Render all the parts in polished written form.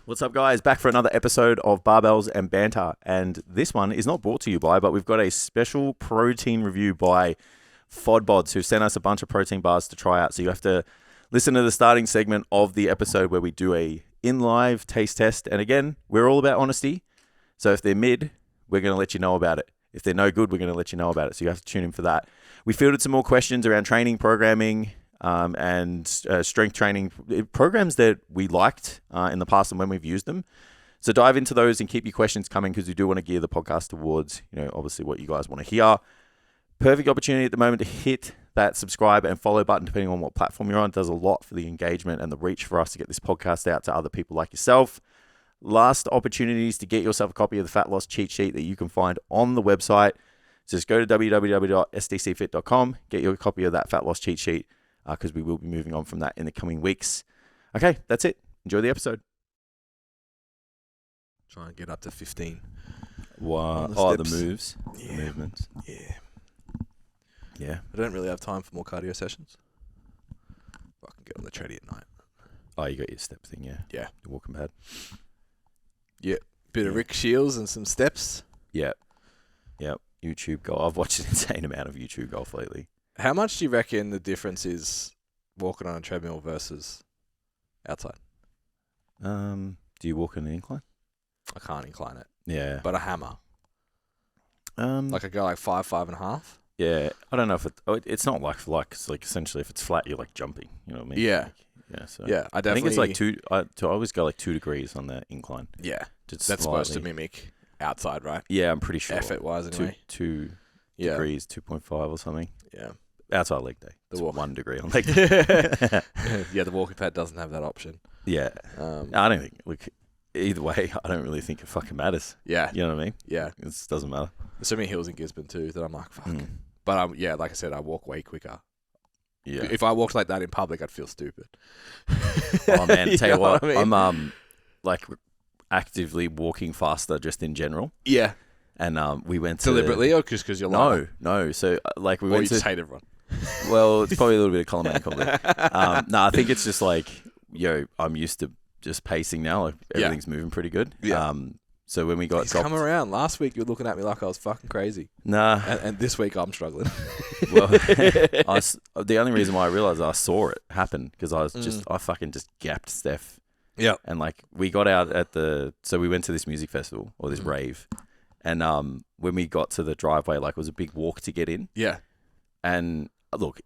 What's up, guys? Back for another episode of Barbells and Banter. And this one is not brought to you by, but we've got a special protein review by FODBODs, who sent us a bunch of protein bars to try out. So you have to listen to the starting segment of the episode where we do a in-live taste test. And again, we're all about honesty. So if they're mid, we're going to let you know about it. If they're no good, we're going to let you know about it. So you have to tune in for that. We fielded some more questions around training, programming, and strength training programs that we liked in the past and when we've used them. So dive into those and keep your questions coming, because we do want to gear the podcast towards, obviously what you guys want to hear. Perfect opportunity at the moment to hit that subscribe and follow button, depending on what platform you're on. It does a lot for the engagement and the reach for us to get this podcast out to other people like yourself. Last opportunities to get yourself a copy of the fat loss cheat sheet that you can find on the website. So just go to www.stcfit.com, get your copy of that fat loss cheat sheet, because we will be moving on from that in the coming weeks. Okay, that's it. Enjoy the episode. Try and get up to 15. Wow. The moves. Yeah. The movements. Yeah. I don't really have time for more cardio sessions. I can get on the treadie at night. Oh, you got your step thing, yeah. Yeah. Your walking pad. Yeah. Bit of Rick Shields and some steps. Yeah. Yep. YouTube golf. I've watched an insane amount of YouTube golf lately. How much do you reckon the difference is walking on a treadmill versus outside? Do you walk in an incline? I can't incline it. Yeah. But a hammer. Like I go like 5.5. Yeah. I don't know if it's not like for like. It's like essentially if it's flat, you're like jumping. You know what I mean? Yeah. Yeah. So yeah. I think it's like I always go like 2 degrees on the incline. Yeah. Just That's slightly. supposed to mimic outside, right? Yeah, I'm pretty sure. Effort wise, anyway. 2 degrees, 2.5 or something. Yeah. Outside leg day. The It's walk. 1 degree on leg day. Yeah, the walking pad doesn't have that option. Yeah. I don't think. Look, either way, I don't really think it fucking matters. Yeah. You know what I mean? Yeah. It just doesn't matter. There's so many hills in Gisborne too that I'm like, fuck. But like I said, I walk way quicker. Yeah. If I walked like that in public, I'd feel stupid. Oh man, tell you what, I mean? I'm like actively walking faster just in general. Yeah. And we went to Deliberately or just because you're lying? No. So like we Or went you to. just hate everyone. Well, it's probably a little bit of column A and column B. No, I think it's just like, I'm used to just pacing now. Like everything's moving pretty good. Yeah. So when we got He's come around. Last week you were looking at me like I was fucking crazy. Nah. And this week I'm struggling. Well, the only reason why I realized I saw it happen because I fucking just gapped Steph. Yeah. And like we got out so we went to this music festival or this rave, and when we got to the driveway, like it was a big walk to get in. Yeah. And look,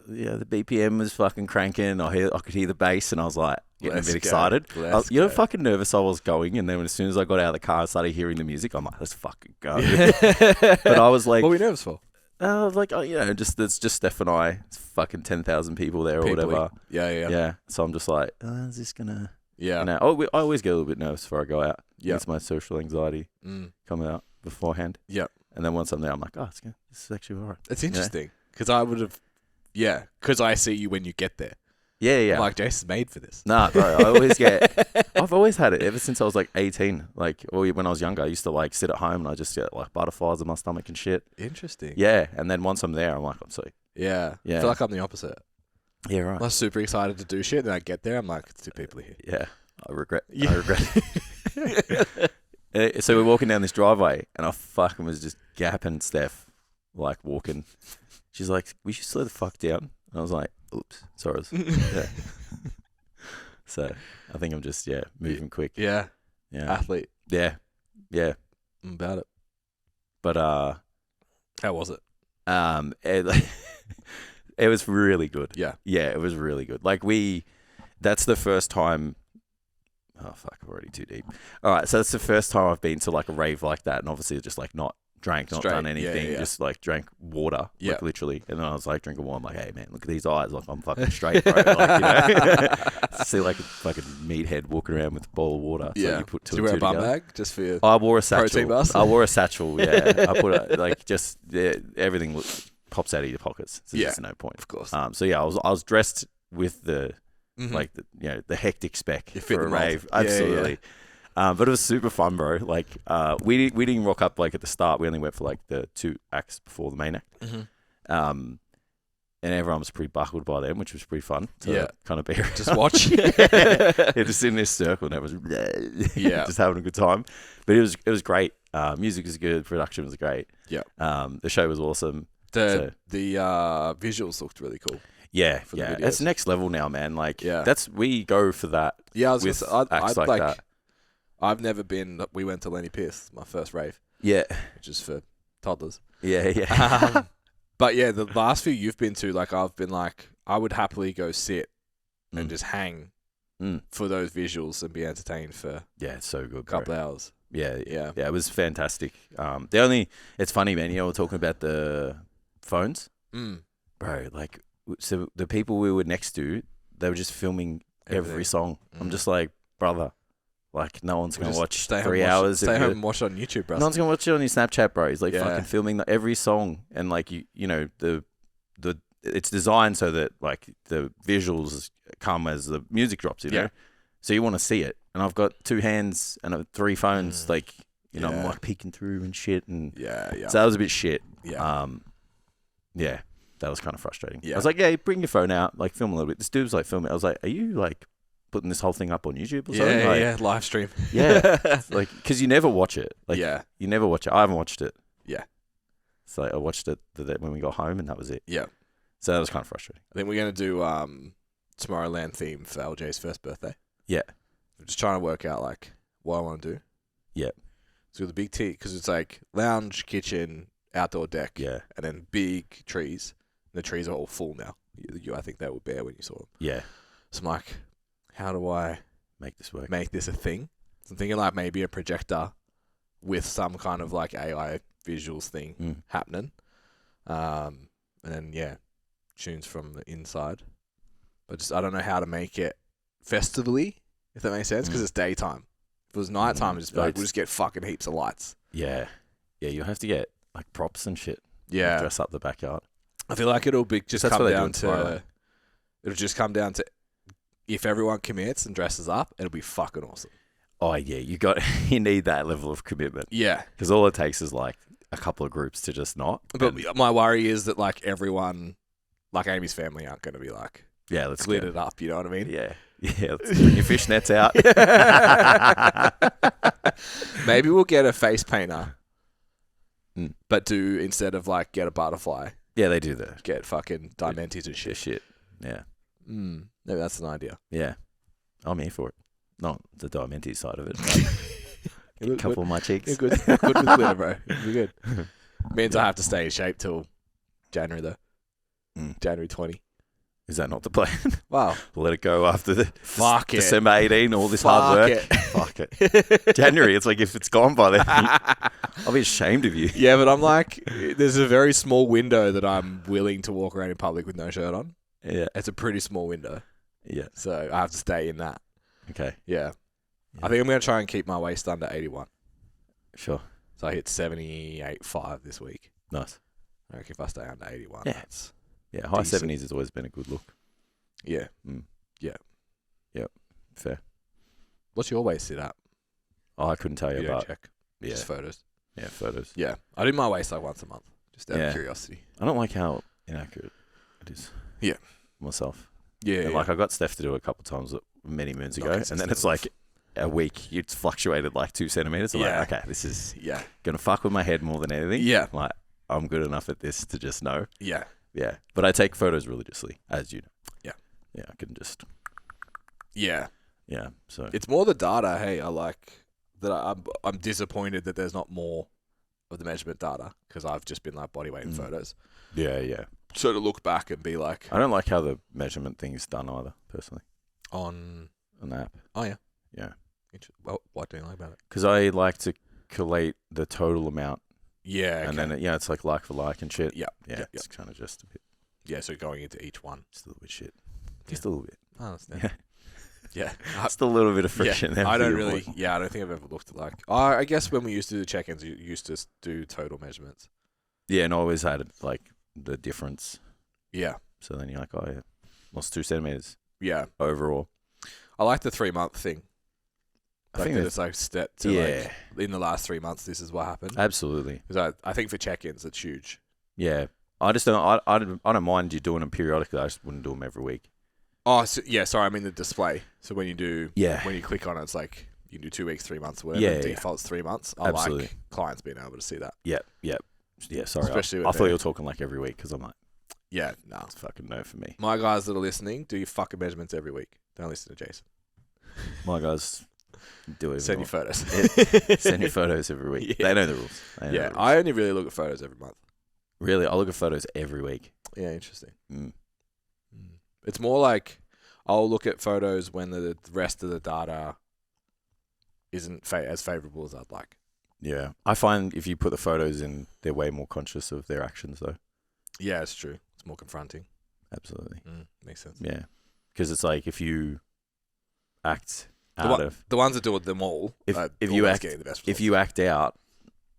yeah, the BPM was fucking cranking. I could hear the bass, and I was like getting a bit excited. You know, how fucking nervous I was going, and then as soon as I got out of the car and started hearing the music, I'm like, let's fucking go. But I was like, what were you nervous for? It's just Steph and I. It's fucking 10,000 people there or whatever. Yeah. So I'm just like, is this gonna? Yeah. I always get a little bit nervous before I go out. Yeah. It's my social anxiety coming out beforehand. Yeah. And then once I'm there, I'm like, this is actually all right. It's interesting because I would have, because I see you when you get there. Yeah. I'm like, Jason's made for this. Nah, bro. I've always had it ever since I was like 18. Like, or when I was younger, I used to like sit at home and I just get like butterflies in my stomach and shit. Interesting. Yeah. And then once I'm there, I'm like, I'm sweet. Yeah. I feel like I'm the opposite. Yeah, right. I'm super excited to do shit. Then I get there, I'm like, it's 2 people here. Yeah. I regret. So we're walking down this driveway and I fucking was just gapping Steph, like walking. She's like, we should slow the fuck down. And I was like, oops, sorry. Yeah. So I think I'm just, moving quick. Yeah. Yeah. Athlete. Yeah. Yeah. I'm about it. But, how was it? It was really good. Yeah. Yeah, it was really good. Like that's the first time. Oh, fuck, I'm already too deep. All right, so that's the first time I've been to like a rave like that, and obviously just like not done anything, just like drank water, like literally. And then I was like drinking water. I'm like, hey man, look at these eyes, like I'm fucking straight, bro. Like, see like a fucking meathead walking around with a bowl of water. So you put two. Did you wear a bum together. bag just for your? I wore a satchel. Protein bars? I wore a satchel. Yeah, I put everything pops out of your pockets. So there's no point, of course. So yeah, I was dressed with the. Like the hectic spec for a rave, absolutely. But it was super fun, bro. Like we didn't rock up like at the start. We only went for like the 2 acts before the main act. and everyone was pretty buckled by them, which was pretty fun to kind of be around. Just watch. Yeah, just in this circle, and it was just having a good time. But it was great. Music was good, production was great. Yeah. The show was awesome. The visuals looked really cool. Yeah, for the videos. It's next level now, man. Like, Yeah. we go for that. Yeah, I was with gonna say, acts I'd like that. I've never been. We went to Lenny Pierce, my first rave, Yeah, which is for toddlers. yeah. But yeah, the last few you've been to, like, I've been like, I would happily go sit and just hang for those visuals and be entertained for It's so good, a couple hours. Yeah, it was fantastic. It's funny, man. We're talking about the phones, bro. Like, so the people we were next to, they were just filming every song. I'm just like, brother, like, no one's gonna watch 3 hours. Stay home and watch it on YouTube, bro. No one's gonna watch it on your Snapchat, bro. He's like Yeah. fucking filming every song, and like you know the it's designed so that like the visuals come as the music drops, you know. So you want to see it, and I've got 2 hands and 3 phones, like I'm like peeking through and shit, and so that was a bit shit. That was kind of frustrating. I was like, bring your phone out, like film a little bit. This dude was like filming. I was like, are you like putting this whole thing up on YouTube or something? Like, live stream. like, because you never watch it. Like, you never watch it. I haven't watched it. Yeah. So I watched it when we got home, and that was it. Yeah. So that was kind of frustrating. I think we're gonna do Tomorrowland theme for LJ's first birthday. Yeah. I'm just trying to work out like what I want to do. Yeah. So the big T, because it's like lounge, kitchen, outdoor deck, Yeah. and then big trees. The trees are all full now. I think they were bare when you saw them. Yeah. So I'm like, how do I make this work? Make this a thing? So I'm thinking like maybe a projector with some kind of like AI visuals thing happening. And then, tunes from the inside. But I don't know how to make it festively, if that makes sense, because it's daytime. If it was nighttime, we'll just get fucking heaps of lights. Yeah. Yeah, you'll have to get like props and shit. Yeah. Dress up the backyard. I feel like it'll be just That's come what they down do in Thailand. to... It'll just come down to if everyone commits and dresses up, it'll be fucking awesome. Oh, yeah. You need that level of commitment. Yeah. Because all it takes is like a couple of groups to just not. But my worry is that like everyone, like Amy's family, aren't going to be like... Yeah, let's lit it up, you know what I mean? Yeah. Yeah, let's bring your fishnets out. Maybe we'll get a face painter, but instead of like get a butterfly. Yeah, they do that. Get fucking Diamantes and shit. Yeah. Maybe that's an idea. Yeah. I'm here for it. Not the Diamante side of it. But a couple of my cheeks. You're good with glitter, bro. You're good. Means I have to stay in shape till January though. January 20. Is that not the plan? Wow. Let it go after the Fuck December 18, all this hard work. Fuck it. January, it's like if it's gone by then, I'll be ashamed of you. Yeah, but I'm like, there's a very small window that I'm willing to walk around in public with no shirt on. Yeah. It's a pretty small window. Yeah. So I have to stay in that. Okay. Yeah. I think I'm going to try and keep my waist under 81. Sure. So I hit 78.5 this week. Nice. I reckon if I stay under 81, that's... Yeah, high decent. 70s has always been a good look. Yeah. Yeah. Yep. Fair. What's your waist sit at? Oh, I couldn't tell you about. Check. Yeah. Just photos. Yeah, photos. Yeah. I do my waist like once a month, just out of curiosity. I don't like how inaccurate it is. Yeah. Myself. Yeah. And like I got Steph to do it a couple of times many moons ago, and then it's like a week it's fluctuated like 2 centimeters. I'm like, okay, this is gonna fuck with my head more than anything. Yeah. Like I'm good enough at this to just know. Yeah. Yeah. But I take photos religiously, as you know. Yeah. Yeah, I can just. Yeah. Yeah. So it's more the data. Hey, I like that. I'm disappointed that there's not more of the measurement data because I've just been like body weight and photos. Yeah, yeah. So to look back and be like, I don't like how the measurement thing is done either, personally. On the app. Oh yeah. Yeah. Well, what do you like about it? Because I like to collate the total amount. Yeah. And then it's like for like and shit. Yeah. Yeah. It's kind of just a bit. Yeah. So going into each one, just a little bit shit. Just a little bit. I understand. Yeah. Just a little bit of friction there. I don't really. Yeah, I don't think I've ever looked at like. I guess when we used to do check-ins, you used to do total measurements. Yeah, and I always had like the difference. Yeah. So then you're like, oh yeah, lost 2 centimeters. Yeah. Overall. I like the 3-month thing. I think it's like step to like in the last 3 months, this is what happened. Absolutely. Because I think for check-ins, it's huge. Yeah. I just don't. I don't mind you doing them periodically. I just wouldn't do them every week. Oh, so, yeah. Sorry, I mean the display. So when you do, Yeah. when you click on it, it's like you can do 2 weeks, 3 months, whatever. Yeah, The yeah. default's 3 months. I Absolutely. like clients being able to see that. Yeah. Sorry, Especially I with thought me. you were talking like every week because I'm like, Yeah, no. it's fucking no for me. My guys that are listening, do your fucking measurements every week. Don't listen to Jason. My guys do it. Send your photos. Send your photos every week. Yeah. They know the rules. They know the rules. I only really look at photos every month. Really, I look at photos every week. Yeah, interesting. Mm. It's more like I'll look at photos when the rest of the data isn't as favorable as I'd like. Yeah, I find if you put the photos in, they're way more conscious of their actions, though. Yeah, it's true. It's more confronting. Absolutely. Makes sense. Yeah, because it's like if you act The ones that do them all, if always you act getting the best if results. you act out,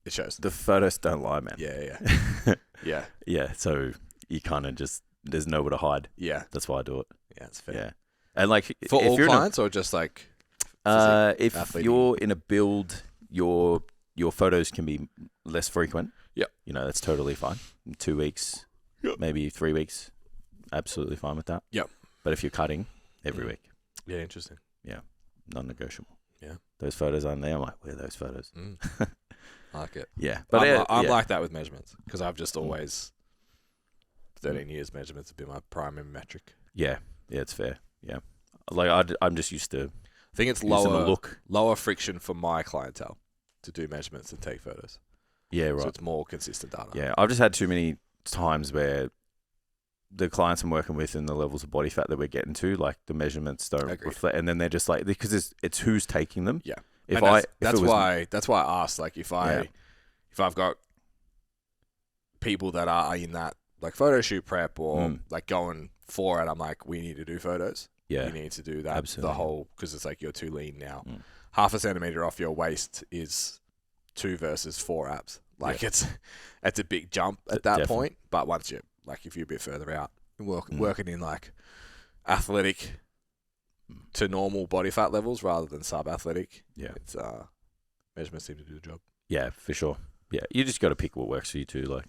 It shows. the photos don't lie, man. Yeah. Yeah. Yeah. So you kind of just there's nowhere to hide. Yeah. That's why I do it. Yeah, it's fair. Yeah, and like For if all you're clients or just like if athlete? you're in a build, your photos can be less frequent. Yep. You know, that's totally fine. 2 weeks, maybe 3 weeks, absolutely fine with that. Yep. But if you're cutting every week, Yeah, interesting. non-negotiable. Yeah. Those photos aren't there. I'm like, where are those photos? I like it. Yeah. But But I'm yeah. like that with measurements because I've just always 13 years measurements have been my primary metric. Yeah, it's fair. Yeah. Like I'm just used to I think it's using the look. lower friction for my clientele to do measurements and take photos. Yeah, right. So it's more consistent data. Yeah, I've just had too many times where the clients I'm working with and the levels of body fat that we're getting to, like the measurements don't Agreed. reflect, and then they're just like because it's who's taking them. Yeah. If And that's that's why I asked, like if I've got people that are in that like photo shoot prep or like going for it, I'm like, we need to do photos. Yeah. You need to do that. Absolutely. The whole, because it's like you're too lean now. Half a centimeter off your waist is 2 versus 4 abs. Like it's a big jump at that point. But once you like, if you're a bit further out, working in like athletic to normal body fat levels rather than sub-athletic, it's measurements seem to do the job. Yeah, for sure. Yeah, you just got to pick what works for you too. Like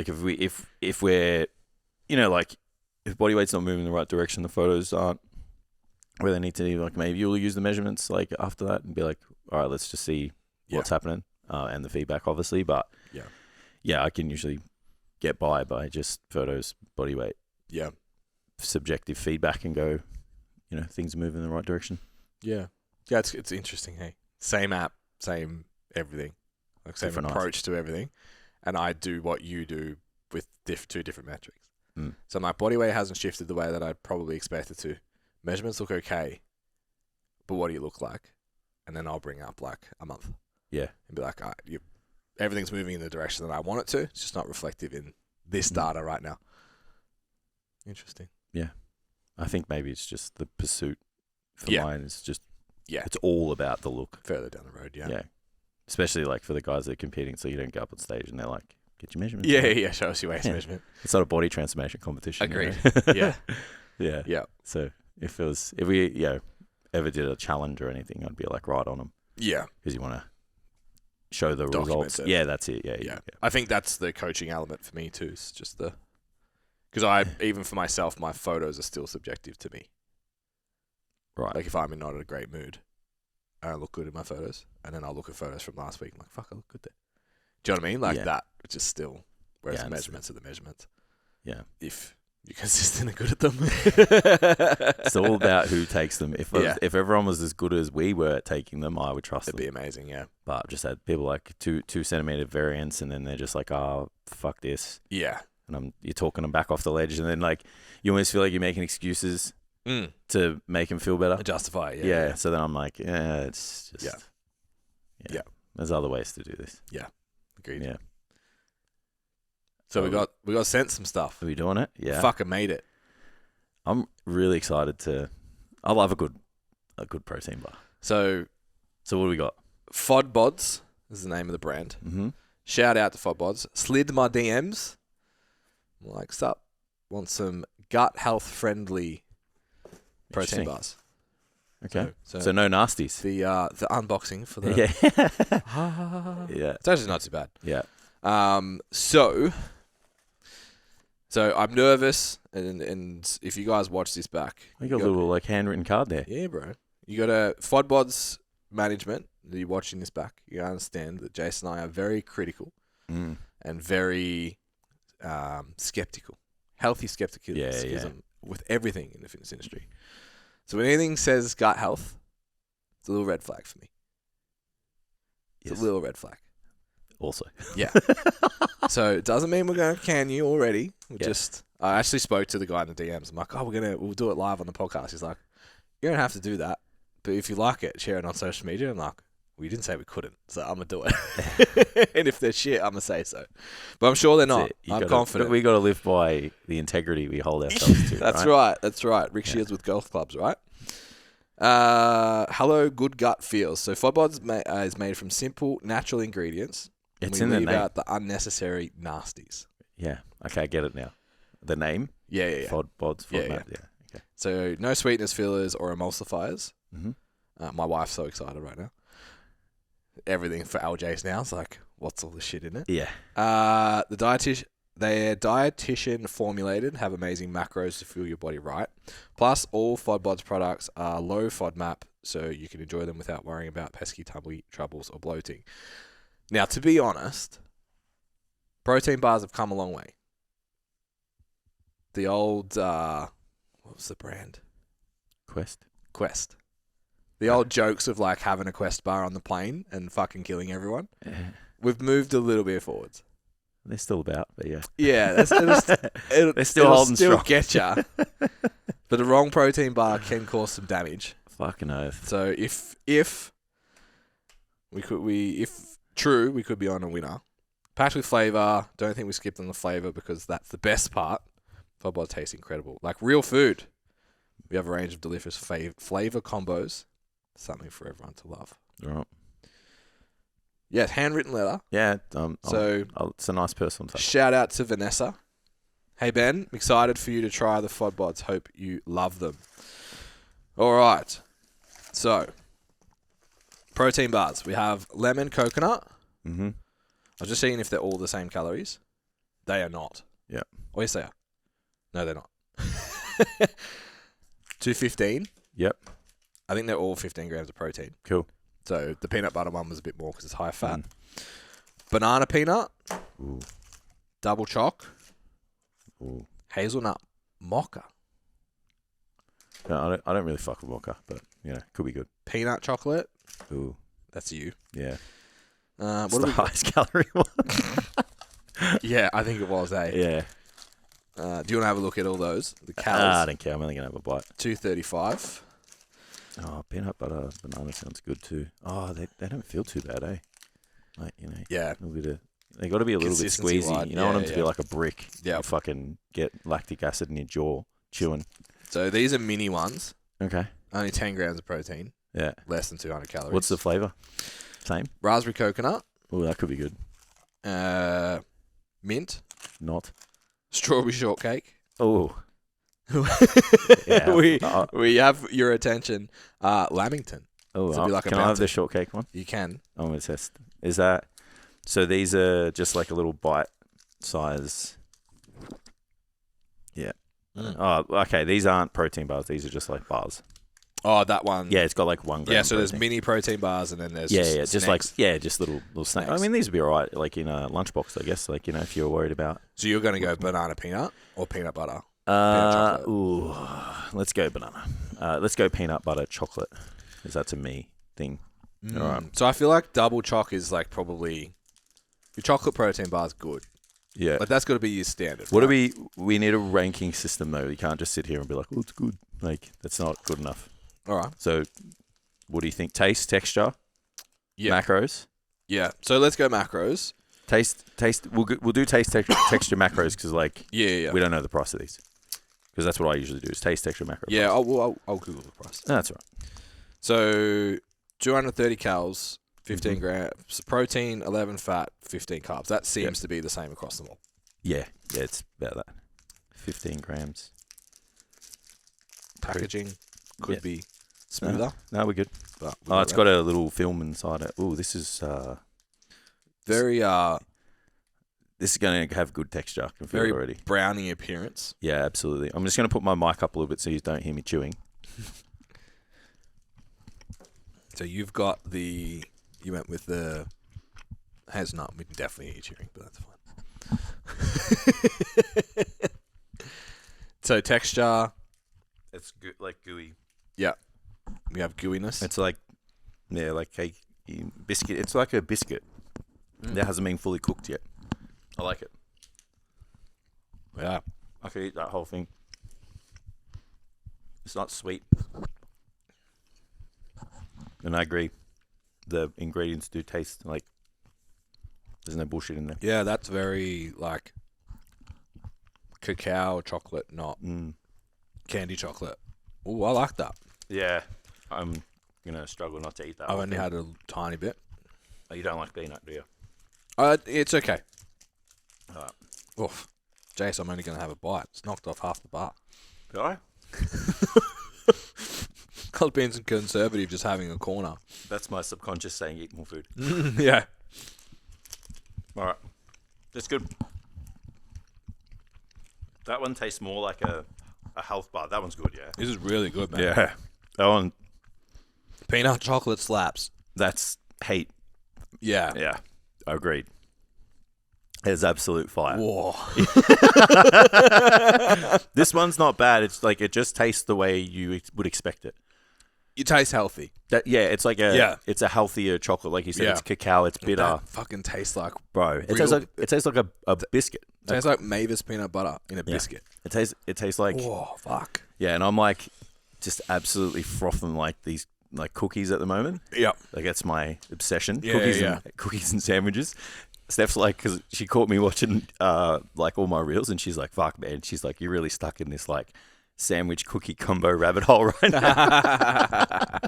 if we're, like if body weight's not moving in the right direction, the photos aren't where they need to be. Like maybe you'll use the measurements like after that and be like, all right, let's just see what's happening and the feedback, obviously. But yeah, I can usually get by just photos, body weight, subjective feedback, and go, things are moving in the right direction. Yeah, it's interesting. Hey, same app, same everything, like same Different approach to everything, and I do what you do with 2 different metrics. So my body weight hasn't shifted the way that I'd probably expect it to. Measurements look okay, but what do you look like? And then I'll bring up like a month. Yeah. And be like, all right, everything's moving in the direction that I want it to. It's just not reflective in this data right now. Interesting. Yeah. I think maybe it's just the pursuit for mine is just, it's all about the look. Further down the road, Yeah. Especially like for the guys that are competing, so you don't go up on stage and they're like, get your measurements. Yeah, show us your waist measurement. It's not a body transformation competition. Agreed. Yeah. Yeah. So if we ever did a challenge or anything, I'd be like right on them. Yeah. Because you want to show the Document results. it. Yeah, that's it. Yeah. I think that's the coaching element for me too. It's just because even for myself, my photos are still subjective to me. Right. Like if I'm not in a great mood, I don't look good in my photos, and then I'll look at photos from last week. I'm like, fuck, I look good there. Do you know what I mean? Like that, which is still, whereas the measurements are the measurements. Yeah. If you're consistent and good at them. It's all about who takes them. If everyone was as good as we were at taking them, I would trust them. It'd be amazing, yeah. But I've just had people like 2 centimeter variance, and then they're just like, oh, fuck this. Yeah. And you're talking them back off the ledge, and then like you almost feel like you're making excuses to make them feel better. Justify it, yeah. So then I'm like, it's just... Yeah. There's other ways to do this. Yeah. Agreed. Yeah. So we got sent some stuff. Are we doing it? Yeah. Fucking made it. I'm really excited I love a good protein bar. So what do we got? FODBODs is the name of the brand. Mm-hmm. Shout out to FODBODs. Slid my DMs. I'm like, sup? Want some gut health friendly protein bars. Okay. So no nasties. The unboxing for the Yeah. It's actually not too bad. Yeah. So So I'm nervous, and if you guys watch this back, You got a little like handwritten card there. yeah, bro. You got a FODBOD's management. That you're watching this back. You understand that Jason and I are very critical and very skeptical, healthy skepticism with everything in the fitness industry. So when anything says gut health, it's a little red flag for me. It's a little red flag. Also. Yeah. So it doesn't mean we're going to can you already. I actually spoke to the guy in the DMs. I'm like, we'll do it live on the podcast. He's like, you don't have to do that, but if you like it, share it on social media. I'm like, we didn't say we couldn't, so I'm going to do it. And if they're shit, I'm going to say so. But I'm sure they're not. I'm confident. But we got to live by the integrity we hold ourselves to. That's right. That's right. Rick Shields with golf clubs, right? Hello, good gut feels. So FODBODs is made from simple, natural ingredients. It's in the name. Out the unnecessary nasties. Yeah. Okay, I get it now. The name? Yeah. FODBODs. Yeah. Okay. So no sweetness fillers or emulsifiers. Mm-hmm. My wife's so excited right now. Everything for LJ's now. It's like, what's all this shit in it? Yeah. They're dietitian formulated, have amazing macros to fuel your body right. Plus, all FODBODs products are low FODMAP, so you can enjoy them without worrying about pesky tummy troubles or bloating. Now, to be honest, protein bars have come a long way. The old, what was the brand? Quest. The old jokes of like having a Quest bar on the plane and fucking killing everyone. We've moved a little bit forwards. They're still about, but yeah. Yeah, they're still holding strong. Get ya. But the wrong protein bar can cause some damage. Fucking oath. So if we could be on a winner. Packed with flavor. Don't think we skipped on the flavor because that's the best part. FODBOD tastes incredible, like real food. We have a range of delicious flavor combos. Something for everyone to love. All right. Yes, handwritten letter. Yeah. So it's a nice personal touch. Shout out to Vanessa. Hey Ben, I'm excited for you to try the FODBODs. Hope you love them. All right. So, protein bars. We have lemon coconut. Mm-hmm. I was just seeing if they're all the same calories. They are not. Yeah. Oh, yes, they are. No, they're not. 215. Yep. I think they're all 15 grams of protein. Cool. So the peanut butter one was a bit more because it's high fat. Banana peanut. Ooh. Double choc. Ooh. Hazelnut mocha. No, I don't really fuck with mocha, but could be good. Peanut chocolate. Ooh. That's you. Yeah. What the highest calorie one. Yeah, I think it was, Yeah. Do you want to have a look at all those? The I calories. don't care. I'm only going to have a bite. 235. Oh, peanut butter banana sounds good too. Oh, they don't feel too bad, eh? Like, Yeah. a little bit of, they got to be a little bit squeezy. Consistency-wise, You don't want them to be like a brick. Yeah. You fucking get lactic acid in your jaw chewing. So these are mini ones. Okay. Only 10 grams of protein. Yeah. Less than 200 calories. What's the flavour? Same? Raspberry coconut. Oh, that could be good. Mint. Not. Strawberry shortcake. Oh. Yeah, we have your attention. Lamington. Oh, So it'd be like a can I have bounty. the shortcake one? You can. I'm going to test. Is that... So these are just like a little bite size... Yeah. Oh, okay. These aren't protein bars. These are just like bars. Oh, that one. Yeah, it's got like 1 gram. Yeah, so there's protein. mini protein bars and then there's just snacks. like just little snacks. I mean, these would be alright, like in a lunchbox, I guess. Like if you're worried about. So you're going to go banana peanut or peanut butter? Ooh, let's go banana. Let's go peanut butter chocolate. Because that's a me thing. All right. So I feel like double choc is like probably your chocolate protein bar is good. Yeah. But that's got to be your standard. What right? do we need a ranking system though? You can't just sit here and be like, oh, it's good. Like that's not good enough. All right. So, what do you think? Taste, texture, macros. Yeah. So let's go macros. Taste. We'll do taste, texture, macros because Yeah. we don't know the price of these. Because that's what I usually do is taste, texture, macros. Yeah. I'll Google the price. That's all right. So 230 calories, 15 grams protein, 11 fat, 15 carbs. That seems to be the same across them all. Yeah, it's about that. 15 grams. Packaging could be smoother. No, we're good. But It's got a little film inside it. Oh, this is very This is going to have good texture. I can feel Very it already. brownie appearance. Yeah, absolutely. I'm just going to put my mic up a little bit so you don't hear me chewing. So you've got you went with the hazelnut. We can definitely hear you chewing, but that's fine. So texture. It's like gooey. Yeah. We have gooiness. It's like, yeah, like cake biscuit. It's like a biscuit that hasn't been fully cooked yet. I like it. Yeah. I could eat that whole thing. It's not sweet. And I agree. The ingredients do taste like there's no bullshit in there. Yeah, that's very like cacao chocolate, not candy chocolate. Oh, I like that. Yeah. I'm going to struggle not to eat that. I've only had a tiny bit. Oh, you don't like peanut, do you? It's okay. All right. Oof. Jace, I'm only going to have a bite. It's knocked off half the bar. Did I? I was being conservative, just having a corner. That's my subconscious saying eat more food. Yeah. All right. That's good. That one tastes more like a health bar. That one's good, yeah. This is really good, man. Yeah. That one, Peanut chocolate slaps. that's hate. Yeah. Yeah. Agreed. It's absolute fire. Whoa. This one's not bad. It's like it just tastes the way you would expect it. You taste healthy. It's like it's a healthier chocolate. Like you said, it's cacao, it's bitter. That fucking tastes like, Bro, it tastes like a biscuit. it tastes like Mavis peanut butter in a biscuit. It tastes like Whoa, fuck. Yeah, and I'm like just absolutely frothing like these like cookies at the moment. Yep. Like that's my obsession. Yeah, Cookies and sandwiches. Steph's like, because she caught me watching like all my reels, and she's like, "Fuck, man!" She's like, "You're really stuck in this like sandwich cookie combo rabbit hole right now."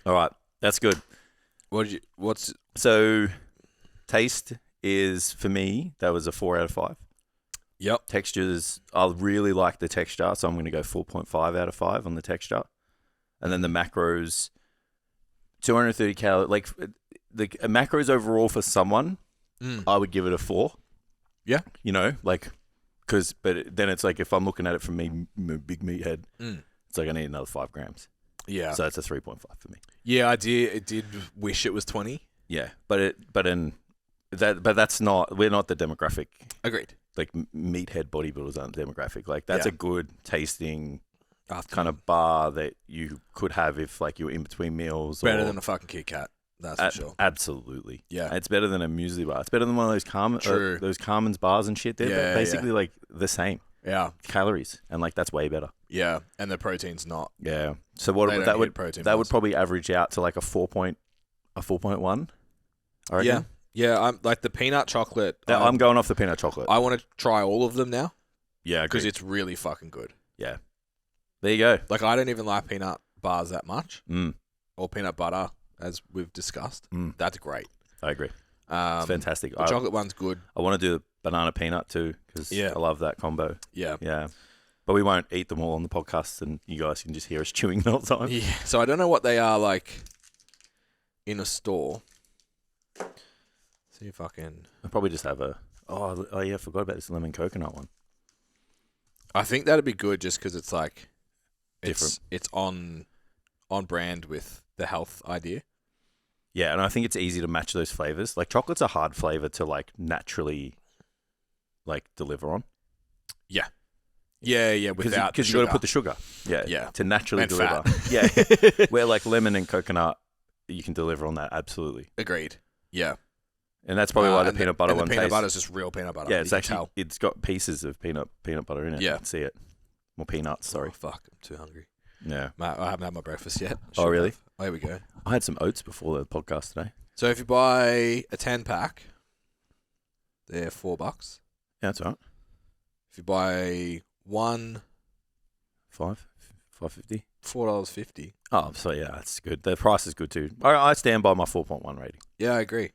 All right, that's good. So taste is for me that was a 4 out of 5. Yep. Textures, I really like the texture, so I'm going to go 4.5 out of 5 on the texture, and then the macros, 230 calories, like. The macros overall for someone, I would give it a 4. Yeah. You know, like, but then it's like if I'm looking at it from me, big meathead, it's like I need another 5 grams. Yeah. So it's a 3.5 for me. Yeah, I did wish it was 20. Yeah, but that's not. We're not the demographic. Agreed. Like meathead bodybuilders aren't the demographic. Like that's a good tasting After kind of bar that you could have if like you were in between meals. Better than a fucking Kit Kat. That's for sure. Absolutely. Yeah. It's better than a muesli bar. It's better than one of those those Carmen's bars and shit. They're basically like the same. Yeah. Calories. And like that's way better. Yeah. And the protein's not. Yeah. So what that would probably average out to like a 4.1, I reckon. Yeah. Yeah, I'm like the peanut chocolate. I'm going off the peanut chocolate. I want to try all of them now. Yeah, because it's really fucking good. Yeah. There you go. Like I don't even like peanut bars that much. Or peanut butter. As we've discussed, that's great. I agree. It's fantastic. The chocolate one's good. I want to do the banana peanut too because I love that combo. Yeah. Yeah. But we won't eat them all on the podcast and you guys can just hear us chewing the whole time. Yeah. So I don't know what they are like in a store. See if I can... I'll probably just have a... Oh yeah, I forgot about this lemon coconut one. I think that'd be good just because it's like... Different. It's on brand with the health idea. Yeah, and I think it's easy to match those flavors. Like chocolate's a hard flavor to like naturally like deliver on. Yeah. Yeah, because you got to put the sugar. Yeah. To naturally and deliver. Fat. Yeah. Where like lemon and coconut, you can deliver on that absolutely. Agreed. Yeah. And that's probably why the peanut butter one tastes. Peanut butter is just real peanut butter. Yeah, it's got pieces of peanut butter in it. Yeah. You can see it. More peanuts. Sorry. Oh, fuck, I'm too hungry. Yeah. Mate, I haven't had my breakfast yet. Oh, really? Oh, here we go. I had some oats before the podcast today. So if you buy a 10-pack, they're $4. Yeah, that's all right. If you buy one... $5.50? $4.50. Oh, so yeah, that's good. The price is good too. I stand by my 4.1 rating. Yeah, I agree.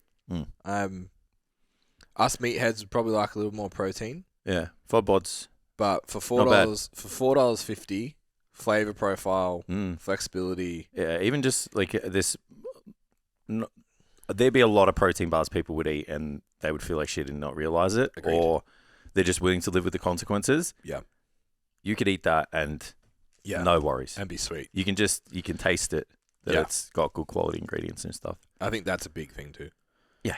Us meatheads would probably like a little more protein. Yeah, FODBODs. But for $4.50, flavor profile, flexibility. Yeah, even just like this, there'd be a lot of protein bars people would eat and they would feel like shit and not realize it. Agreed. Or they're just willing to live with the consequences. Yeah. You could eat that and no worries. And be sweet. You can taste it, that Yeah. it's got good quality ingredients and stuff. I think that's a big thing too. Yeah.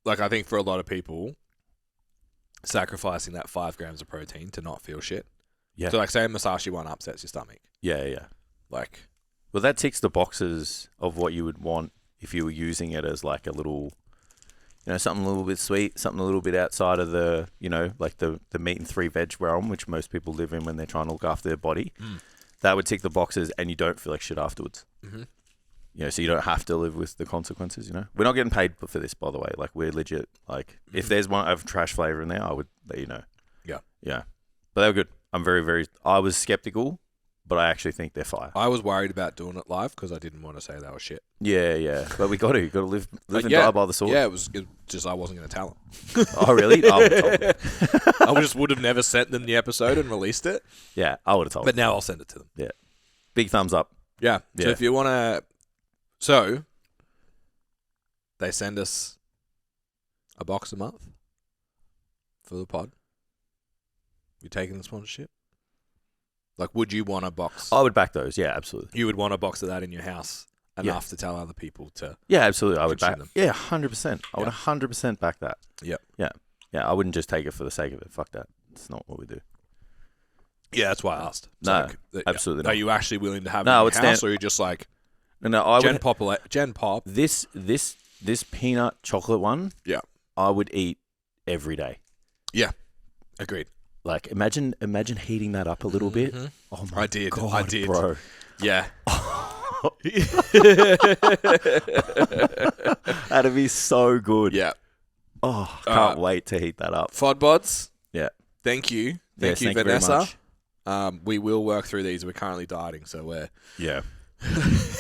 Like, I think for a lot of people, sacrificing that 5 grams of protein to not feel shit. Yeah. So, like, say a Masashi one upsets your stomach. Yeah. Like, Well, that ticks the boxes of what you would want if you were using it as like a little, something a little bit sweet, something a little bit outside of the, like the meat and 3 veg realm, which most people live in when they're trying to look after their body. That would tick the boxes and you don't feel like shit afterwards. Mm-hmm. So you don't have to live with the consequences, We're not getting paid for this, by the way. Like, we're legit. Like, if there's one of trash flavor in there, I would let you know. Yeah. Yeah. But they were good. I'm very, very... I was skeptical, but I actually think they're fire. I was worried about doing it live because I didn't want to say they were shit. Yeah. But we got to. You got to live and die by the sword. Yeah, it was just I wasn't going to tell them. Oh, really? I would have told them. I just would have never sent them the episode and released it. Yeah, I would have told them. But now I'll send it to them. Yeah. Big thumbs up. Yeah. So if you want to... So, they send us a box a month for the pod. You taking the sponsorship? Like, would you want a box? I would back those. Yeah, absolutely. You would want a box of that in your house enough to tell other people to... Yeah, absolutely. I would back them. Yeah, 100%. I would 100% back that. Yep. Yeah. Yeah, I wouldn't just take it for the sake of it. Fuck that. It's not what we do. Yeah, that's why I asked. It's No, absolutely Are not. you actually willing to have No, it it's in your house, or are you just like... No, I would... Gen Pop. This peanut chocolate one, Yeah. I would eat every day. Yeah. Agreed. Like, imagine heating that up a little bit. Oh my God, I did. bro. Yeah. That'd be so good. Yeah. Oh, can't wait to heat that up. Fodbods. Yeah. Thank you. Yes, Thank you, thank you very Vanessa. much. We will work through these. We're currently dieting, so we're... Yeah.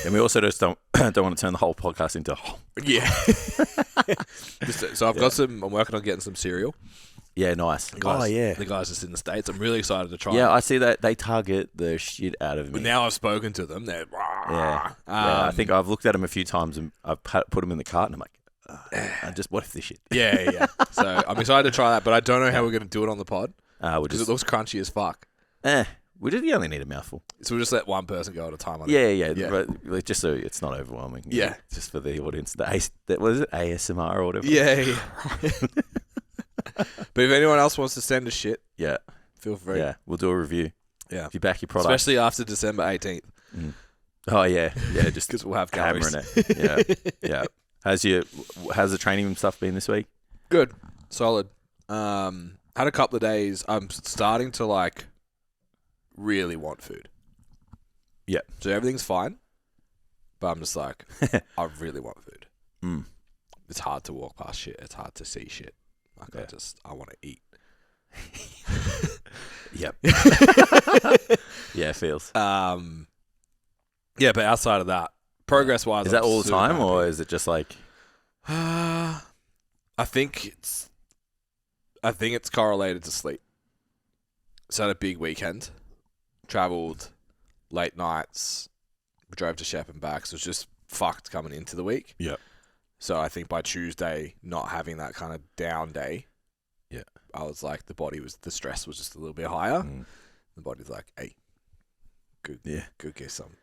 And we also just don't want to turn the whole podcast into... Yeah. So I've got some... I'm working on getting some cereal. Yeah, nice. The guys just in the States. I'm really excited to try Yeah, it. I see that they target the shit out of me. But now I've spoken to them. They're... Yeah. I think I've looked at them a few times and I've put them in the cart and I'm like, what if this shit? Yeah. So I'm excited to try that, but I don't know how we're going to do it on the pod. Because it looks crunchy as fuck. you only need a mouthful. So we'll just let one person go at a time. Yeah. But just so it's not overwhelming. Yeah. Just for the audience. What is it? ASMR or whatever? Yeah. But if anyone else wants to send us shit, Yeah. feel free. Yeah. We'll do a review. Yeah. If you back your product. Especially after December 18th. Oh, yeah. Yeah, just Because we'll have calories. hammering it. Yeah. How's the training and stuff been this week? Good. Solid. Had a couple of days. I'm starting to, like, really want food. Yeah. So everything's fine. But I'm just like, I really want food. It's hard to walk past shit. It's hard to see shit. Like, I want to eat. Yep. Yeah, it feels. Yeah, but outside of that, progress-wise... Is that all the time, or is it just like... I think it's correlated to sleep. So had a big weekend. Travelled late nights. Drove to Shep and back. So it was just fucked coming into the week. Yeah. So I think by Tuesday, not having that kind of down day, I was like, the stress was just a little bit higher. The body's like, hey, go get some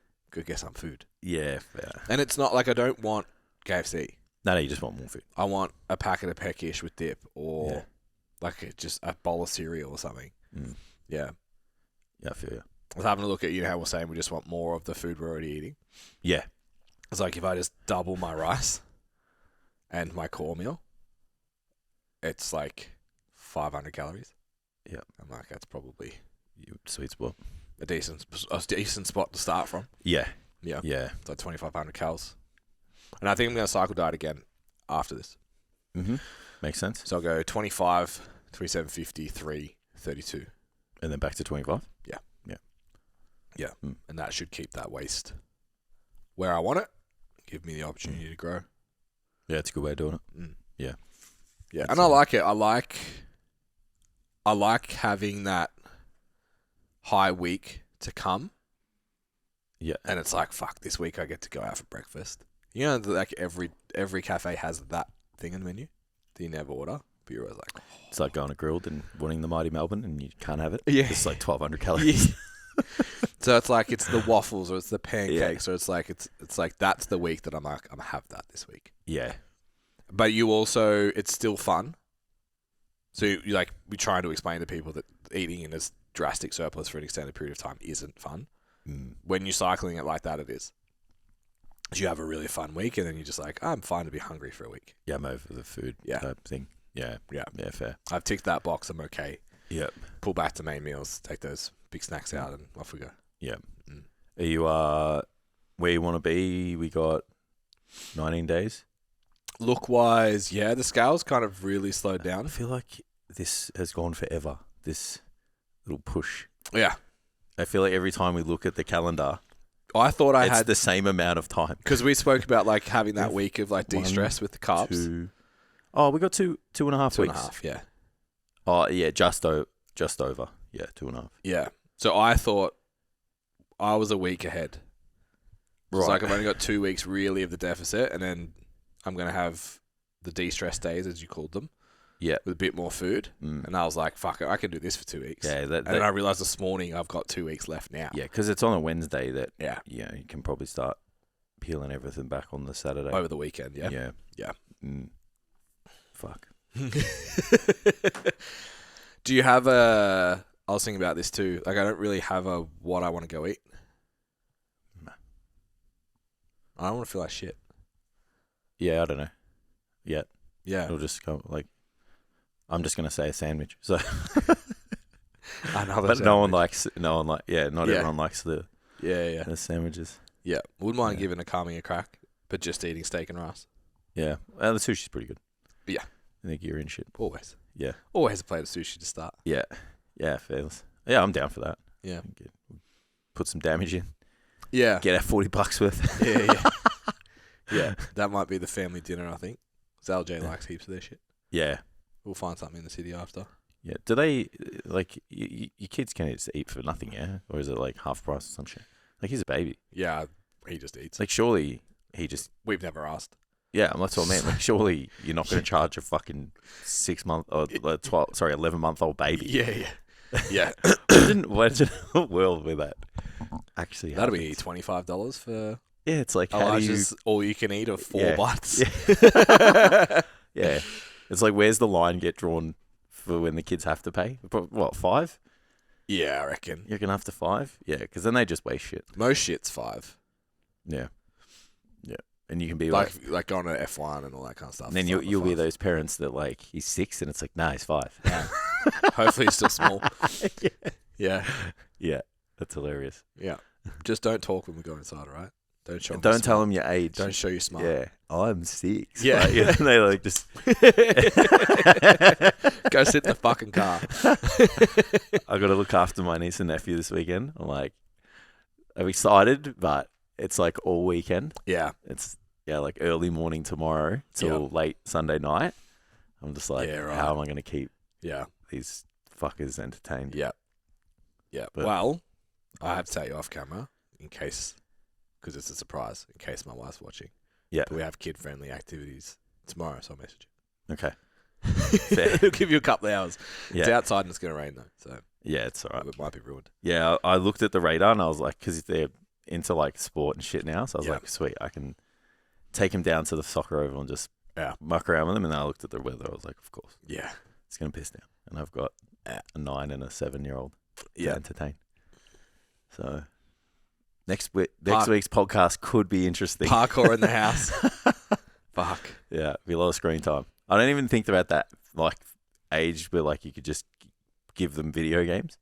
food. Yeah, fair. And it's not like I don't want KFC. No, you just want more food. I want a packet of peckish with dip, or like just a bowl of cereal or something. Yeah. Yeah, I feel you. I was having a look at, how we're saying we just want more of the food we're already eating. Yeah. It's like if I just double my rice and my core meal, it's like 500 calories. Yeah. I'm like, that's probably sweet spot. a decent spot to start from. Yeah. Yeah. Yeah. It's like 2,500 calories. And I think I'm going to cycle diet again after this. Makes sense. So I'll go 25, 2750, 3, 32. And then back to 25? Yeah. And that should keep that waist where I want it. Give me the opportunity to grow. Yeah, it's a good way of doing it. Yeah. Yeah. And I like it. I like having that high week to come. Yeah. And it's like, fuck, this week I get to go out for breakfast. You know, like every cafe has that thing in the menu that you never order. But you're always like, It's like going to Grilled and wanting the Mighty Melbourne and you can't have it. Yeah. It's like 1,200 calories. So it's like it's the waffles or it's the pancakes or it's like that's the week that I'm like I'm gonna have that this week. Yeah. But you also it's still fun. So you like we trying to explain to people that eating in a drastic surplus for an extended period of time isn't fun. When you're cycling it like that, it is. You have a really fun week and then you're just like, I'm fine to be hungry for a week. Yeah, I'm over the food type thing. Yeah. Yeah. Yeah, fair. I've ticked that box. I'm okay. Yep. Pull back to main meals, take those big snacks out and off we go. Yeah. Are you where you want to be? We got 19 days. Look-wise, yeah, the scale's kind of really slowed down. I feel like this has gone forever, this little push. Yeah. I feel like every time we look at the calendar, I thought I it's had the same amount of time. because we spoke about like having that week of like de-stress with the carbs. Oh, we got 2.5 weeks. 2.5, yeah. Oh, yeah, just over. Yeah, 2.5. Yeah. So I thought I was a week ahead. It's like I've only got 2 weeks really of the deficit, and then I'm going to have the de-stress days, as you called them. Yeah. With a bit more food. And I was like, fuck it, I can do this for 2 weeks. Yeah. And then I realised this morning I've got 2 weeks left now. Yeah, because it's on a Wednesday that you can probably start peeling everything back on the Saturday. Over the weekend, yeah. Yeah. Yeah. Fuck. Do you have a... I was thinking about this too. Like, I don't really have a what I want to go eat. No. I don't want to feel like shit. Yeah, I don't know. Yet. Yeah. It'll just go, like... I'm just going to say a sandwich. So... But no one likes... not everyone likes the sandwiches. Yeah. Wouldn't mind giving a calming a crack, but just eating steak and rice. Yeah. The sushi's pretty good. Yeah. I think you're in shit. Always. Yeah. Always a plate of sushi to start. Yeah. Yeah, fairless. Yeah, I'm down for that. Yeah. Put some damage in. Yeah. Get our $40 worth. Yeah. Yeah. That might be the family dinner, I think. Because LJ likes heaps of their shit. Yeah. We'll find something in the city after. Yeah. Do they, like, your kids can't just eat for nothing, yeah? Or is it like half price or some shit? Like, he's a baby. Yeah. He just eats. Like, surely he just... We've never asked. Yeah, that's what I mean. Like, surely you're not going to charge a fucking 11-month-old baby. Yeah. Yeah. Imagine a world where that actually That'll happens. be $25 for it's like Elijah's all you can eat of 4 bites. Yeah. Yeah. It's like, where's the line get drawn for when the kids have to pay? What, 5? Yeah, I reckon. You're going to have to 5? Yeah, because then they just waste shit. Most shit's 5. Yeah. Yeah. And you can be like going to F1 and all that kind of stuff. And then you'll be those parents that like, he's 6 and it's like, nah, he's 5. Yeah. Hopefully he's still small. Yeah. Yeah. That's hilarious. Yeah. Just don't talk when we go inside, all right? Don't show. Don't tell them your age. Don't show you smart. Yeah. I'm 6. Yeah. Like, and they like just go sit in the fucking car. I got to look after my niece and nephew this weekend. I'm excited, but it's like all weekend. Yeah. It's like early morning tomorrow till late Sunday night. I'm just like, how am I going to keep these fuckers entertained? Yeah. Yeah. But, well, I have to tell you off camera in case, because it's a surprise, in case my wife's watching. Yeah. But we have kid-friendly activities tomorrow, so I'll message you. Okay. It'll give you a couple of hours. Yeah. It's outside and it's going to rain, though. So yeah, it's all right. It might be ruined. Yeah, I looked at the radar and I was like, because they're into like sport and shit now. So I was like, sweet, I can take him down to the soccer oval and just muck around with him. And then I looked at the weather. I was like, of course. Yeah. It's going to piss down. And I've got a 9 and a 7-year-old to entertain. So next week's podcast could be interesting. Parkour in the house. Fuck. Yeah, be a lot of screen time. I don't even think they're at that like age where like you could just give them video games.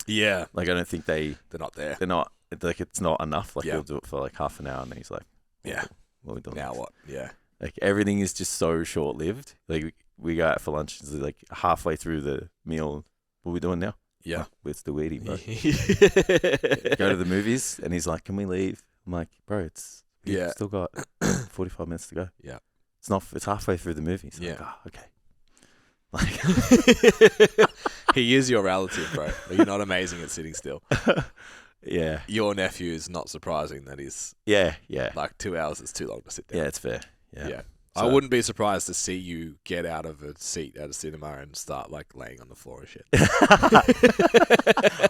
Yeah. Like I don't think they're not there. They're not, like it's not enough. Like he'll do it for like half an hour and then he's like, what are we doing now next? what? Yeah. Like everything is just so short lived. Like we go out for lunch, it's like halfway through the meal, what are we doing now? Yeah. We're still eating, bro. Go to the movies and he's like, can we leave? I'm like, bro, we've still got 45 minutes to go. Yeah. It's halfway through the movie. So yeah. Like, okay. He is your relative, bro. Like, you're not amazing at sitting still. Yeah. Your nephew is not surprising that he's Yeah. like 2 hours is too long to sit down. Yeah, it's fair. Yeah. I wouldn't be surprised to see you get out of a seat at a cinema and start like laying on the floor and shit.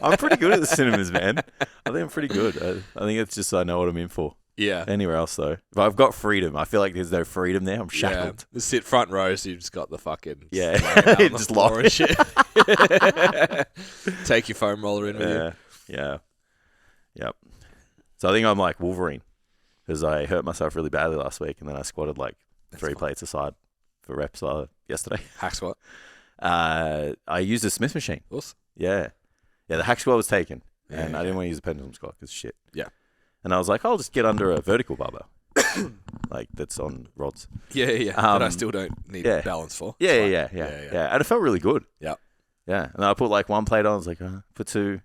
I'm pretty good at the cinemas, man. I think I'm pretty good. I think it's just I know what I'm in for. Yeah. Anywhere else, though. If I've got freedom, I feel like there's no freedom there. I'm shackled. Yeah. Sit front row, so you've just got the fucking... Yeah. Just lock and shit. Take your foam roller in with you. Yeah. Yep. So I think I'm like Wolverine because I hurt myself really badly last week and then I squatted like 3 plates aside for reps yesterday. Hack squat. I used a Smith machine. Awesome. Yeah. Yeah, the hack squat was taken and Yeah, I didn't want to use a pendulum squat because shit. Yeah. And I was like, I'll just get under a vertical barbell. Like that's on rods. Yeah. That I still don't need balance for. Yeah. And it felt really good. Yeah. Yeah. And I put like 1 plate on. I was like, put 2.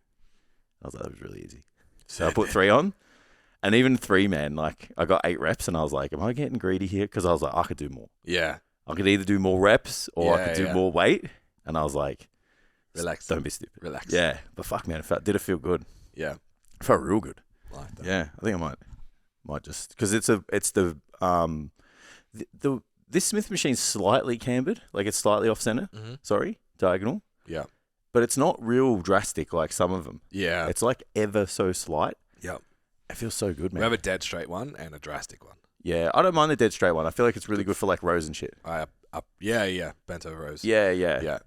I was like, that was really easy. So I put 3 on. And even 3, man, like I got 8 reps and I was like, am I getting greedy here? Because I was like, I could do more. Yeah. I could either do more reps or I could do more weight. And I was like, relax. Don't be stupid. Relax. Yeah. But fuck, man, did it feel good? Yeah. It felt real good. Like that. Yeah. I think I might just, because it's the this Smith machine's slightly cambered, like it's slightly off center. Mm-hmm. Sorry, diagonal. Yeah. But it's not real drastic like some of them. Yeah. It's like ever so slight. Yep. It feels so good, man. We have a dead straight one and a drastic one. Yeah, I don't mind the dead straight one. I feel like it's really good for like rows and shit. Yeah. Bent over rows. Yeah. Yeah.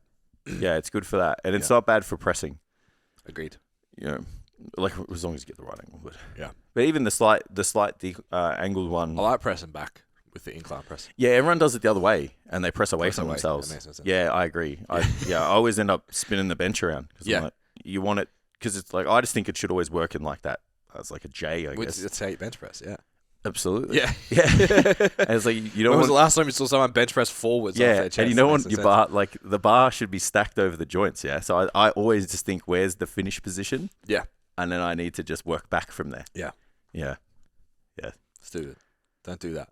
Yeah, it's good for that. And it's not bad for pressing. Agreed. You know, like as long as you get the right angle. But yeah. But even the slight angled one. I like pressing back with the incline press. Yeah, everyone does it the other way and they press away from themselves. That makes no sense. Yeah, I agree. I always end up spinning the bench around. Yeah. Like, you want it, because it's like, I just think it should always work in like that. It's like a J, I guess. It's a bench press, yeah. Absolutely. Yeah. And it's like, you don't When was the last time you saw someone bench press forwards off their chest? And you don't want your bar, like the bar should be stacked over the joints, yeah? So I always just think, where's the finish position? Yeah. And then I need to just work back from there. Yeah. Yeah. Let's do it. Don't do that.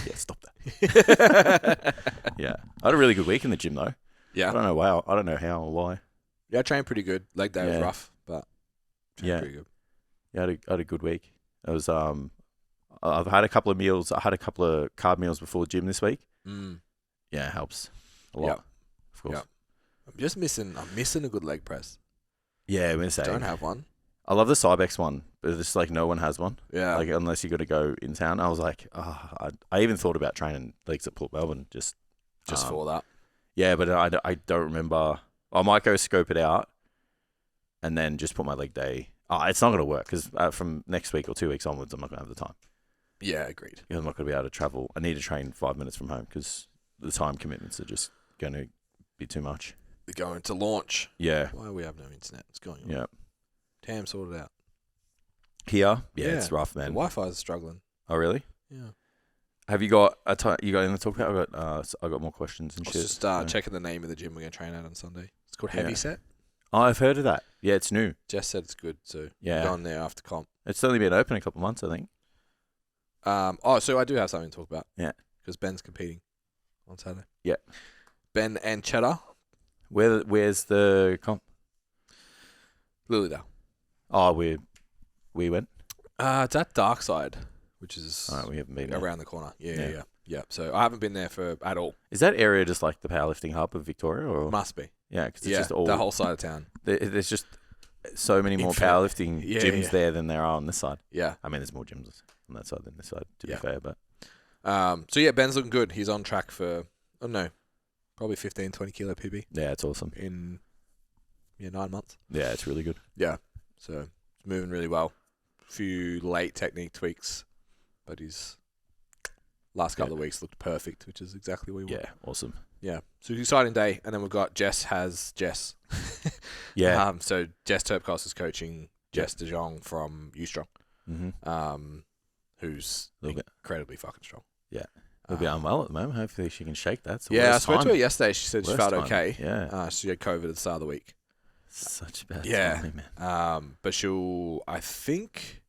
Yeah, stop that. Yeah. I had a really good week in the gym, though. Yeah. I don't know how or why. Yeah, I trained pretty good. Leg day was rough, but trained pretty good. Yeah, I had a good week. It was I've had a couple of meals. I had a couple of carb meals before the gym this week. Yeah, it helps a lot. Of course. I'm missing a good leg press. Yeah, I'm insane. Don't have one. I love the Cybex one, but it's like no one has one. Yeah. Like unless you got to go in town. I was like, I even thought about training legs at Port Melbourne just for that. Yeah, but I don't remember. I might go scope it out, and then just put my leg day. It's not going to work because from next week or 2 weeks onwards, I'm not going to have the time. Yeah, agreed. I'm not going to be able to travel. I need to train 5 minutes from home because the time commitments are just going to be too much. We're going to launch. Yeah. Why we have no internet? What's going on? Yeah. Tam sorted out. Here? Yeah, it's rough, man. The Wi-Fi is struggling. Oh, really? Yeah. Have you got you got anything to talk about? I got more questions and I shit. was just checking the name of the gym we're going to train at on Sunday. It's called Heavy Set. Oh, I've heard of that. Yeah, it's new. Jess said it's good, so yeah, go on there after comp. It's only been open a couple of months, I think. So I do have something to talk about. Yeah. Because Ben's competing on Saturday. Yeah. Ben and Cheddar. Where's the comp? Lilydale. Oh, we went. It's at Dark Side, which is we haven't been around the corner. Yeah. So I haven't been there at all. Is that area just like the powerlifting hub of Victoria, or must be? Yeah, because it's just all the whole side of town. There's just so many more powerlifting gyms there than there are on this side. Yeah, I mean, there's more gyms on that side than this side. To be fair, but so yeah, Ben's looking good. He's on track for probably 15, 20 kilo PB. Yeah, it's awesome. In 9 months. Yeah, it's really good. Yeah, so it's moving really well. A few late technique tweaks, but his last couple of weeks looked perfect, which is exactly what we want. Yeah, awesome. Yeah, so it's an exciting day, and then we've got Jess. Yeah. So Jess Terpkos is coaching Jess De Jong from U-Strong, who's incredibly fucking strong. Yeah. A little bit unwell at the moment. Hopefully she can shake that. I spoke to her yesterday. She said she felt okay. Yeah. She had COVID at the start of the week. Such a bad timing, man. But I think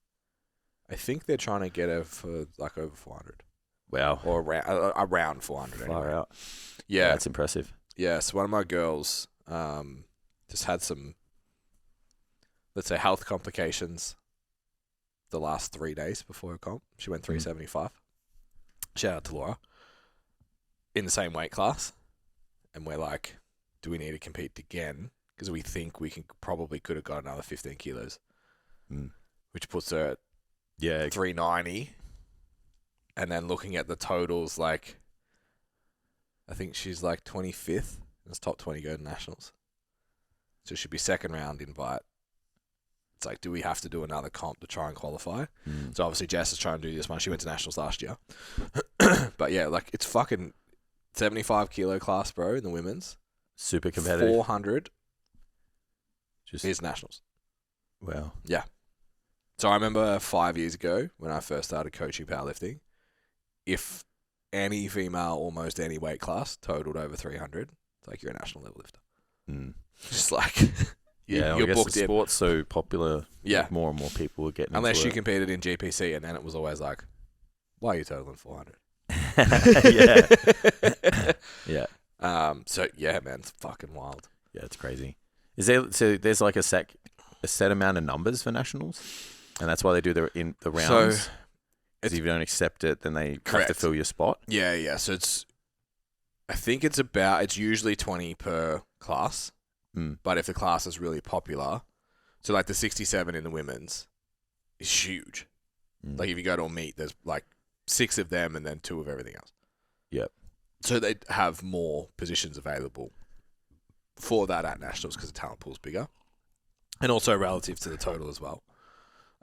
they're trying to get her for like over 400. Wow. Or around 400 anyway. Far out. Yeah. That's impressive. Yeah, so one of my girls just had let's say, health complications the last 3 days before her comp. She went 375. Shout out to Laura. In the same weight class. And we're like, do we need to compete again? Because we think we could have got another 15 kilos. Which puts her at 390. And then looking at the totals, like, I think she's like 25th. It's top 20 go to nationals. So it should be second round invite. It's like, do we have to do another comp to try and qualify? So obviously Jess is trying to do this one. She went to nationals last year. But yeah, like, it's fucking 75 kilo class, bro, in the women's. Super competitive. 400 is nationals. Wow. Yeah. So I remember 5 years ago when I first started coaching powerlifting, if any female, almost any weight class, totaled over 300, it's like you're a national level lifter. Just like, yeah, you're I guess booked the in. sport's so popular. Yeah. Like more and more people are getting Unless into you competed in GPC, and then it was always like, why are you totaling 400? Yeah. Yeah. So yeah, man, it's fucking wild. Yeah, it's crazy. There's like a set amount of numbers for nationals, and that's why they do the rounds. So if you don't accept it, then they Correct. have to fill your spot. Yeah. So I think it's usually 20 per class. But if the class is really popular, so like the 67 in the women's is huge. Like if you go to a meet, there's like 6 of them and then 2 of everything else. Yep. So they have more positions available for that at nationals because the talent pool's bigger. And also relative to the total as well.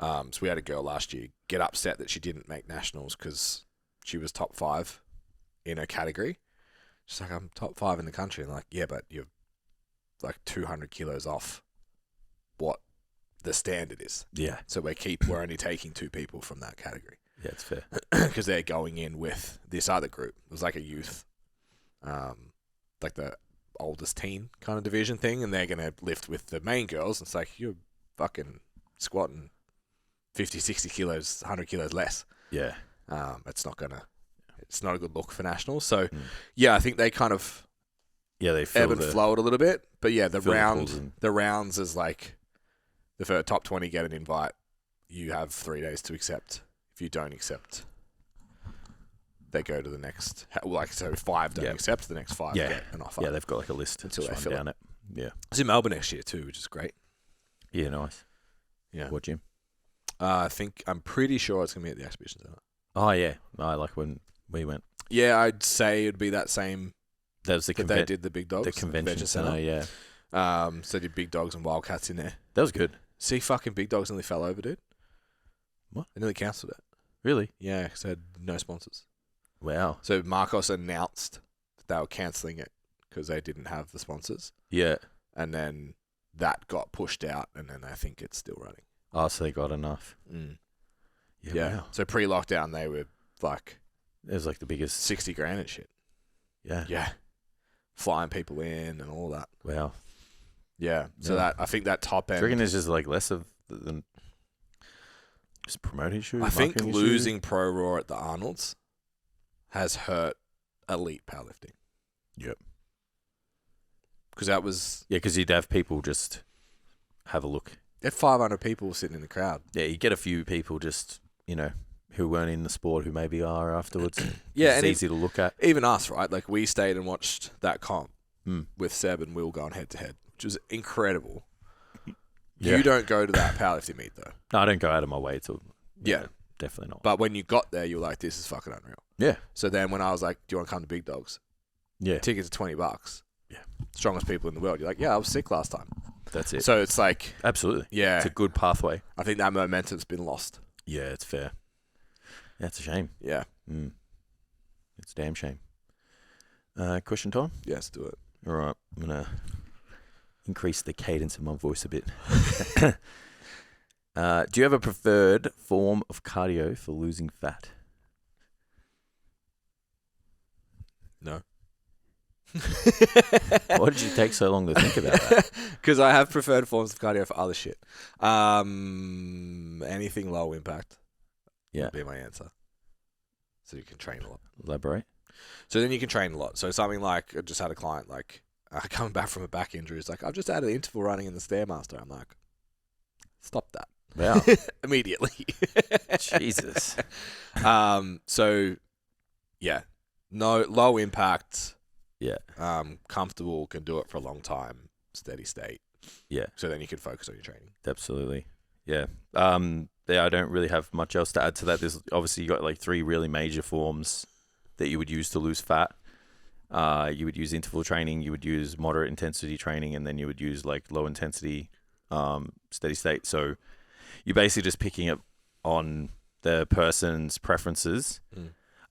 So we had a girl last year get upset that she didn't make nationals because she was top 5 in her category. She's like, I'm top 5 in the country. And I'm like, yeah, but you're like 200 kilos off what the standard is. Yeah. So we're only taking 2 people from that category. Yeah, it's fair. Because they're going in with this other group. It was like a youth, like the oldest teen kind of division thing, and they're going to lift with the main girls. It's like, you're fucking squatting 50, 60 kilos, 100 kilos less. Yeah. It's not a good look for nationals. So, yeah, I think they kind of they ebb and flow it a little bit. But yeah, the rounds is like the first top 20 get an invite. You have 3 days to accept. If you don't accept, they go to the next. Like, so if 5 don't accept, the next 5 get an offer. Yeah, they've got like a list until they run fill down it. Yeah. It's in Melbourne next year too, which is great. Yeah, nice. Yeah. What gym? I'm pretty sure it's gonna be at the exhibition centre. Oh yeah, I like when we went. Yeah, I'd say it'd be that same. That was they did the Big Dogs, the convention centre. Yeah. So they did Big Dogs and Wildcats in there. That was good. See, fucking Big Dogs nearly fell over, dude. What? They nearly cancelled it. Really? Yeah, because they had no sponsors. Wow. So Marcos announced that they were cancelling it because they didn't have the sponsors. Yeah. And then that got pushed out, and then I think it's still running. Oh, so they got enough. Yeah. Wow. So pre-lockdown, they were like, it was like the biggest 60 grand and shit. Yeah. Yeah. Flying people in and all that. Wow. Yeah. So that, I think that top end. Do you reckon there's just like less of than just promoting issue? I think marketing losing issue? Pro Raw at the Arnold's has hurt elite powerlifting. Yep. Because that was. Yeah, because you'd have people just have a look. You had 500 people sitting in the crowd. Yeah, you get a few people just, who weren't in the sport who maybe are afterwards. Yeah, it's easy to look at. Even us, right? Like, we stayed and watched that comp with Seb and Will going head to head, which was incredible. Yeah. You don't go to that powerlifting meet, though. No, I don't go out of my way to. Yeah. Definitely not. But when you got there, you were like, this is fucking unreal. Yeah. So then when I was like, do you want to come to Big Dogs? Yeah. Tickets are $20. Yeah. Strongest people in the world. You're like, yeah, I was sick last time. That's it. So it's like. Absolutely. Yeah. It's a good pathway. I think that momentum's been lost. Yeah, it's fair. That's a shame. Yeah. It's a damn shame. Question time? Yes, do it. All right. I'm going to increase the cadence of my voice a bit. Do you have a preferred form of cardio for losing fat? No. Why did you take so long to think about that? Because I have preferred forms of cardio for other shit. Anything low impact. Yeah. Would be my answer. So you can train a lot. Elaborate. So then you can train a lot. So something like, I just had a client coming back from a back injury. It's like, I've just added interval running in the Stairmaster. I'm like, Stop that. Wow. Immediately. Jesus. So, yeah. No, low impact. Yeah. Comfortable, can do it for a long time. Steady state. Yeah. So then you can focus on your training. Absolutely. Yeah. I don't really have much else to add to that. There's obviously you got like 3 really major forms that you would use to lose fat. You would use interval training, you would use moderate intensity training, and then you would use like low intensity steady state. So you're basically just picking up on the person's preferences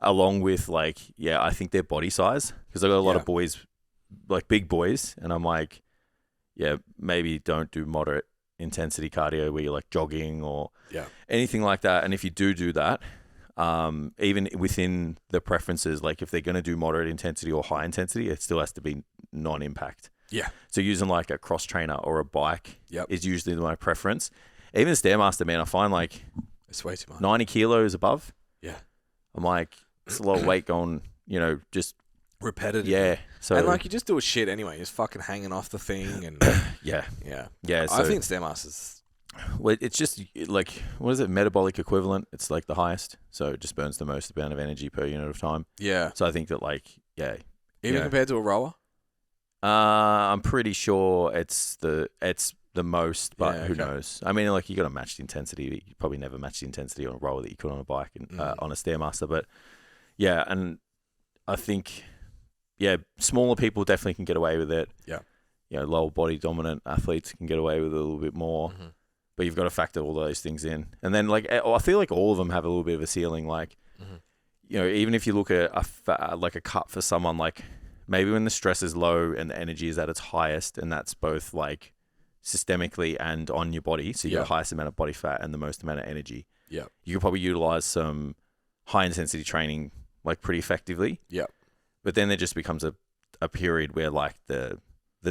along with like, I think their body size, because I got a lot of boys, like big boys, and I'm like, maybe don't do moderate intensity cardio where you're like jogging or anything like that. And if you do that, even within the preferences, like if they're going to do moderate intensity or high intensity, it still has to be non-impact. Yeah. So using like a cross trainer or a bike is usually my preference. Even Stairmaster, man, I find like it's way too much. 90 kilos above. Yeah. I'm like, it's a lot of weight going, just repetitive. Yeah. So and like you just do a shit anyway. You're just fucking hanging off the thing and yeah. So I think Stairmasters. Well, it's just like, what is it? Metabolic equivalent. It's like the highest, so it just burns the most amount of energy per unit of time. Yeah. So I think that like, even compared to a rower. I'm pretty sure it's the most, but who knows? I mean, like you got to match the intensity. You probably never match the intensity on a rower that you could on a bike and on a Stairmaster. But and I think smaller people definitely can get away with it. Yeah. Lower body dominant athletes can get away with it a little bit more. Mm-hmm. But you've got to factor all those things in. And then, like, I feel like all of them have a little bit of a ceiling. Like, even if you look at a cut for someone, like, maybe when the stress is low and the energy is at its highest, and that's both, like, systemically and on your body, so you got the highest amount of body fat and the most amount of energy, you could probably utilize some high-intensity training, like, pretty effectively. Yeah. But then there just becomes a period where, like, the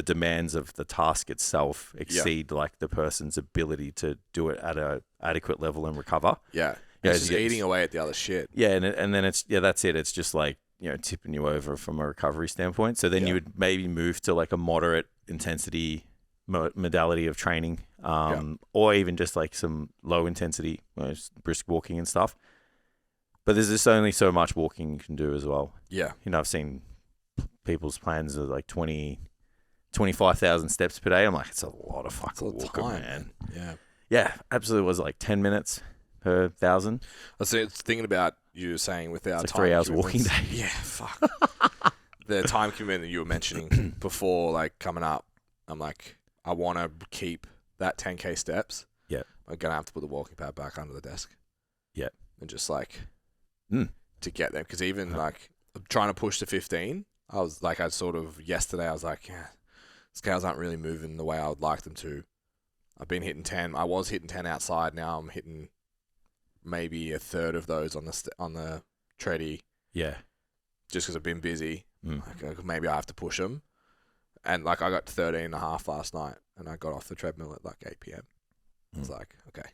demands of the task itself exceed like the person's ability to do it at a adequate level and recover. Yeah. It's just eating away at the other shit. Yeah. And then it's, that's it. It's just like, tipping you over from a recovery standpoint. So then you would maybe move to like a moderate intensity modality of training, or even just like some low intensity, brisk walking and stuff. But there's just only so much walking you can do as well. Yeah. I've seen people's plans of like 25,000 steps per day. I'm like, it's a lot of fucking walking, man. Yeah. Yeah, absolutely. Was it like 10 minutes per 1,000? I was thinking about you saying with our like time 3 hours walking day. Yeah, fuck. The time commitment that you were mentioning before, like coming up, I'm like, I want to keep that 10K steps. Yeah. I'm going to have to put the walking pad back under the desk. Yeah. And just like, to get them. Because even like trying to push to 15, I was like, yesterday, I was like, scales aren't really moving the way I would like them to. I've been hitting 10. I was hitting 10 outside. Now I'm hitting maybe a third of those on the treadie. Yeah. Just because I've been busy. Like, maybe I have to push them. And like I got 13.5 last night, and I got off the treadmill at like 8 p.m. I was like, okay,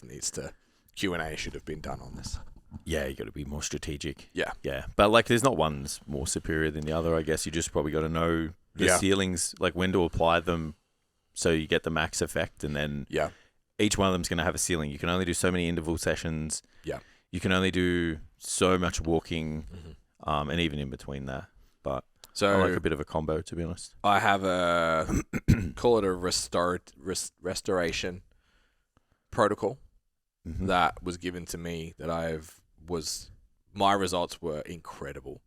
needs to Q&A should have been done on this. Yeah, you got to be more strategic. Yeah. Yeah. But like there's not one's more superior than the other, I guess. You just probably got to know the ceilings, like when to apply them so you get the max effect. And then each one of them is going to have a ceiling. You can only do so many interval sessions. Yeah. You can only do so much walking, and even in between that. But I like a bit of a combo, to be honest. I have call it a restoration protocol that was given to me that my results were incredible.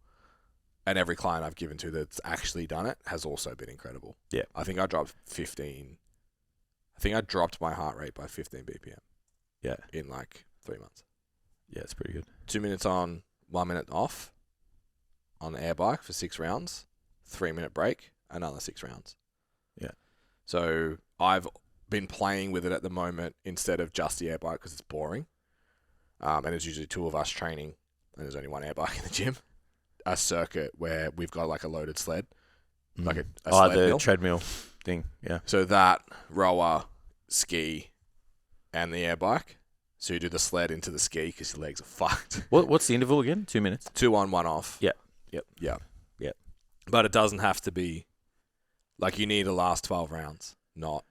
And every client I've given to that's actually done it has also been incredible. Yeah. I think I dropped my heart rate by 15 BPM. Yeah. In like 3 months. Yeah, it's pretty good. 2 minutes on, 1 minute off on the air bike for 6 rounds, 3-minute break, another 6 rounds. Yeah. So I've been playing with it at the moment instead of just the air bike because it's boring. And it's usually 2 of us training and there's only 1 air bike in the gym. A circuit where we've got like a loaded sled, like a sled the mill. treadmill thing. Yeah. So that rower, ski, and the air bike. So you do the sled into the ski because your legs are fucked. What's the interval again? 2 minutes. 2 on, 1 off. Yeah. Yep. Yeah. Yeah. But it doesn't have to be like you need to last 12 rounds, not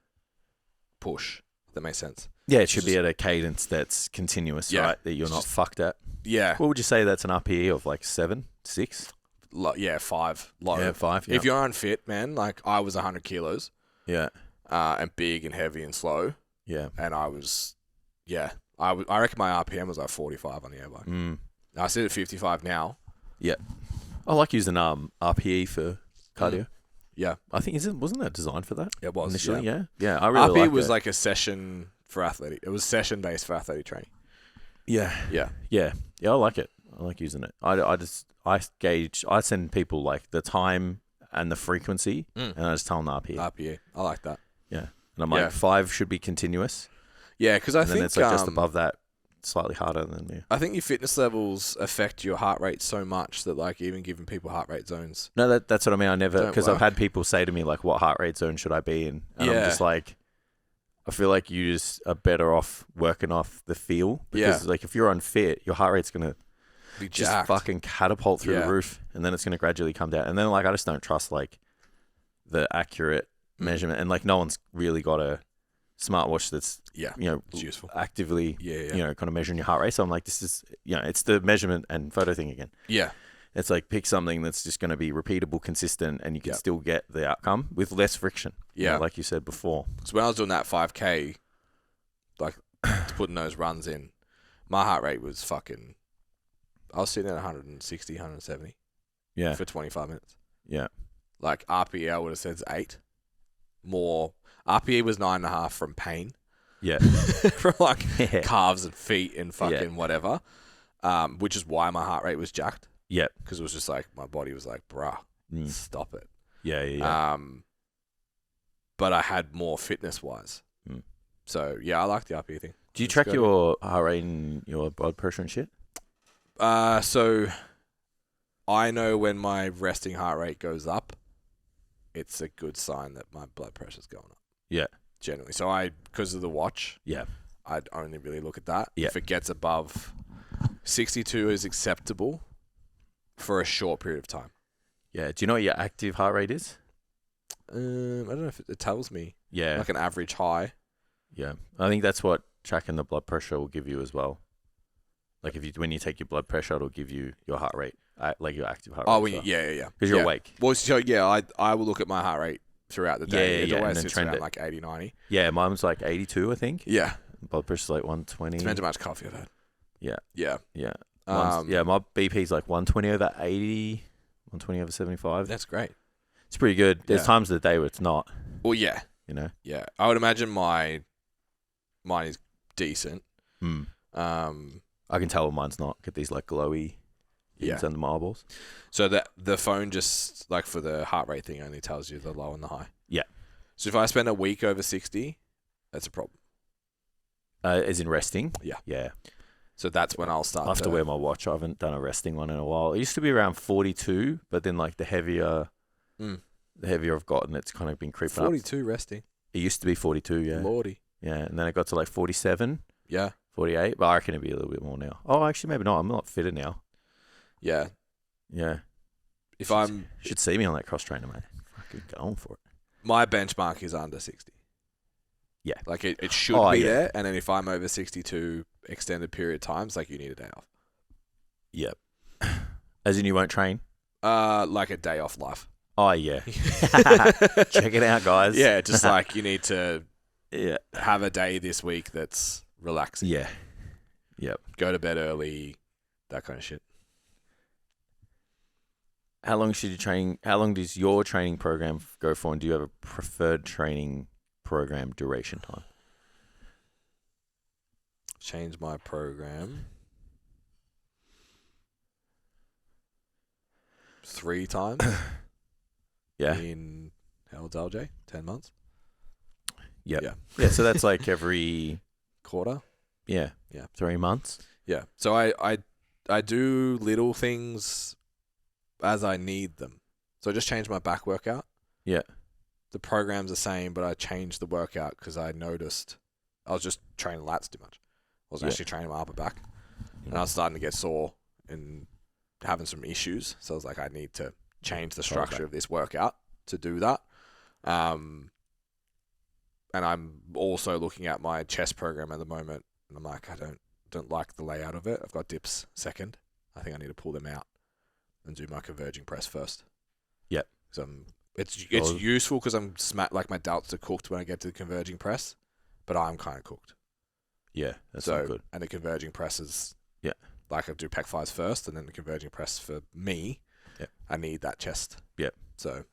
push That makes sense. Yeah, it should be at a cadence that's continuous, right? That you're not fucked at. Yeah. What would you say that's an RPE of, like 7, 6? 5. Low. Yeah, 5. Yeah. If you're unfit, man, like I was 100 kilos. Yeah. And big and heavy and slow. Yeah. And I was, I reckon my RPM was like 45 on the air bike. I sit at 55 now. Yeah. I like using RPE for cardio. Yeah. I think wasn't that designed for that? It was initially. Yeah. Yeah. I really RPE liked was it. like a session for athletic. It was session based for athletic training. Yeah. Yeah. Yeah. Yeah. I like it. I like using it. I send people like the time and the frequency, and I just tell them RPE. RPE. I like that. Yeah. And I'm like, 5 should be continuous. Yeah, because I think then it's like just above that, slightly harder than you. I think your fitness levels affect your heart rate so much that like even giving people heart rate zones. No, that's what I mean. I never, because I've work. had people say to me like, "What heart rate zone should I be in?" And I'm just like, I feel like you just are better off working off the feel. Because like if you're unfit, your heart rate's gonna be just jacked. fucking catapult through the roof, and then it's gonna gradually come down. And then like I just don't trust like the accurate measurement, and like no one's really got a smartwatch that's it's useful. actively kind of measuring your heart rate. So I'm like, this is it's the measurement and photo thing again. Yeah. It's like pick something that's just going to be repeatable, consistent, and you can still get the outcome with less friction. Yeah. Like you said before. So when I was doing that 5K, like putting those runs in, my heart rate was fucking, I was sitting at 160, 170 for 25 minutes. Yeah. Like RPE, I would have said it's 8. More, RPE was 9.5 from pain. Yeah. From like calves and feet and fucking whatever. Which is why my heart rate was jacked. Yeah. Because it was just like, my body was like, bruh, stop it. Yeah. But I had more fitness-wise. So, I like the RPE thing. Do you track your heart rate and your blood pressure and shit? So, I know when my resting heart rate goes up, it's a good sign that my blood pressure's going up. Yeah. Generally. So, because of the watch, I'd only really look at that. Yeah. If it gets above 62 is acceptable for a short period of time. Yeah. Do you know what your active heart rate is? I don't know if it tells me. Yeah. Like an average high. Yeah. I think that's what tracking the blood pressure will give you as well. Like when you take your blood pressure, it'll give you your heart rate, like your active heart rate. Oh, yeah. Because you're awake. Well, so I will look at my heart rate throughout the day. It always sits around like 80, 90. Yeah, mine was like 82, I think. Yeah. Blood pressure's like 120. Depends how much coffee I've had. Yeah. Yeah. Yeah. My BP's like 120 over 80, 120 over 75. That's great. It's pretty good. There's times of the day where it's not. Well, yeah. You know? Yeah. I would imagine mine is decent. I can tell when mine's not. Get these like glowy things under my eyeballs. So that the phone just, like for the heart rate thing, only tells you the low and the high. Yeah. So if I spend a week over 60, that's a problem. As in resting? Yeah. Yeah. So that's when I'll start. I have to wear my watch. I haven't done a resting one in a while. It used to be around 42, but then like the heavier I've gotten, it's kind of been creeping 42 up. Resting. It used to be 42, yeah. Lordy. Yeah, and then it got to like 47. Yeah. 48, but I reckon it'd be a little bit more now. Oh, actually, maybe not. I'm a lot fitter now. Yeah. Yeah. Should see me on that cross trainer, mate. Fucking going for it. My benchmark is under 60. Yeah. Like it should be there, and then if I'm over 62 extended period of times, like you need a day off. Yep. As in you won't train? Like a day off life. Oh, yeah. Check it out, guys. Yeah, just like you need to have a day this week that's relaxing. Yeah. Yep. Go to bed early, that kind of shit. How long should you train? How long does your training program go for? And do you have a preferred training program duration time? Change my program 3 times. Yeah. In how old's LJ? 10 months. Yep. Yeah. Yeah. So that's like every quarter. Yeah. 3 months. Yeah. So I do little things as I need them. So I just changed my back workout. Yeah. The program's the same, but I changed the workout because I noticed I was just training lats too much. I wasn't actually training my upper back. And I was starting to get sore and having some issues. So I was like, I need to change the structure of this workout to do that. and I'm also looking at my chest program at the moment, and I'm like, I don't like the layout of it. I've got dips second. I think I need to pull them out and do my converging press first. Yep. So it's useful because I'm like my delts are cooked when I get to the converging press, but I'm kind of cooked. Yeah, that's not good. And the converging presses, like I do pec flies first, and then the converging press for me, I need that chest. Yep. So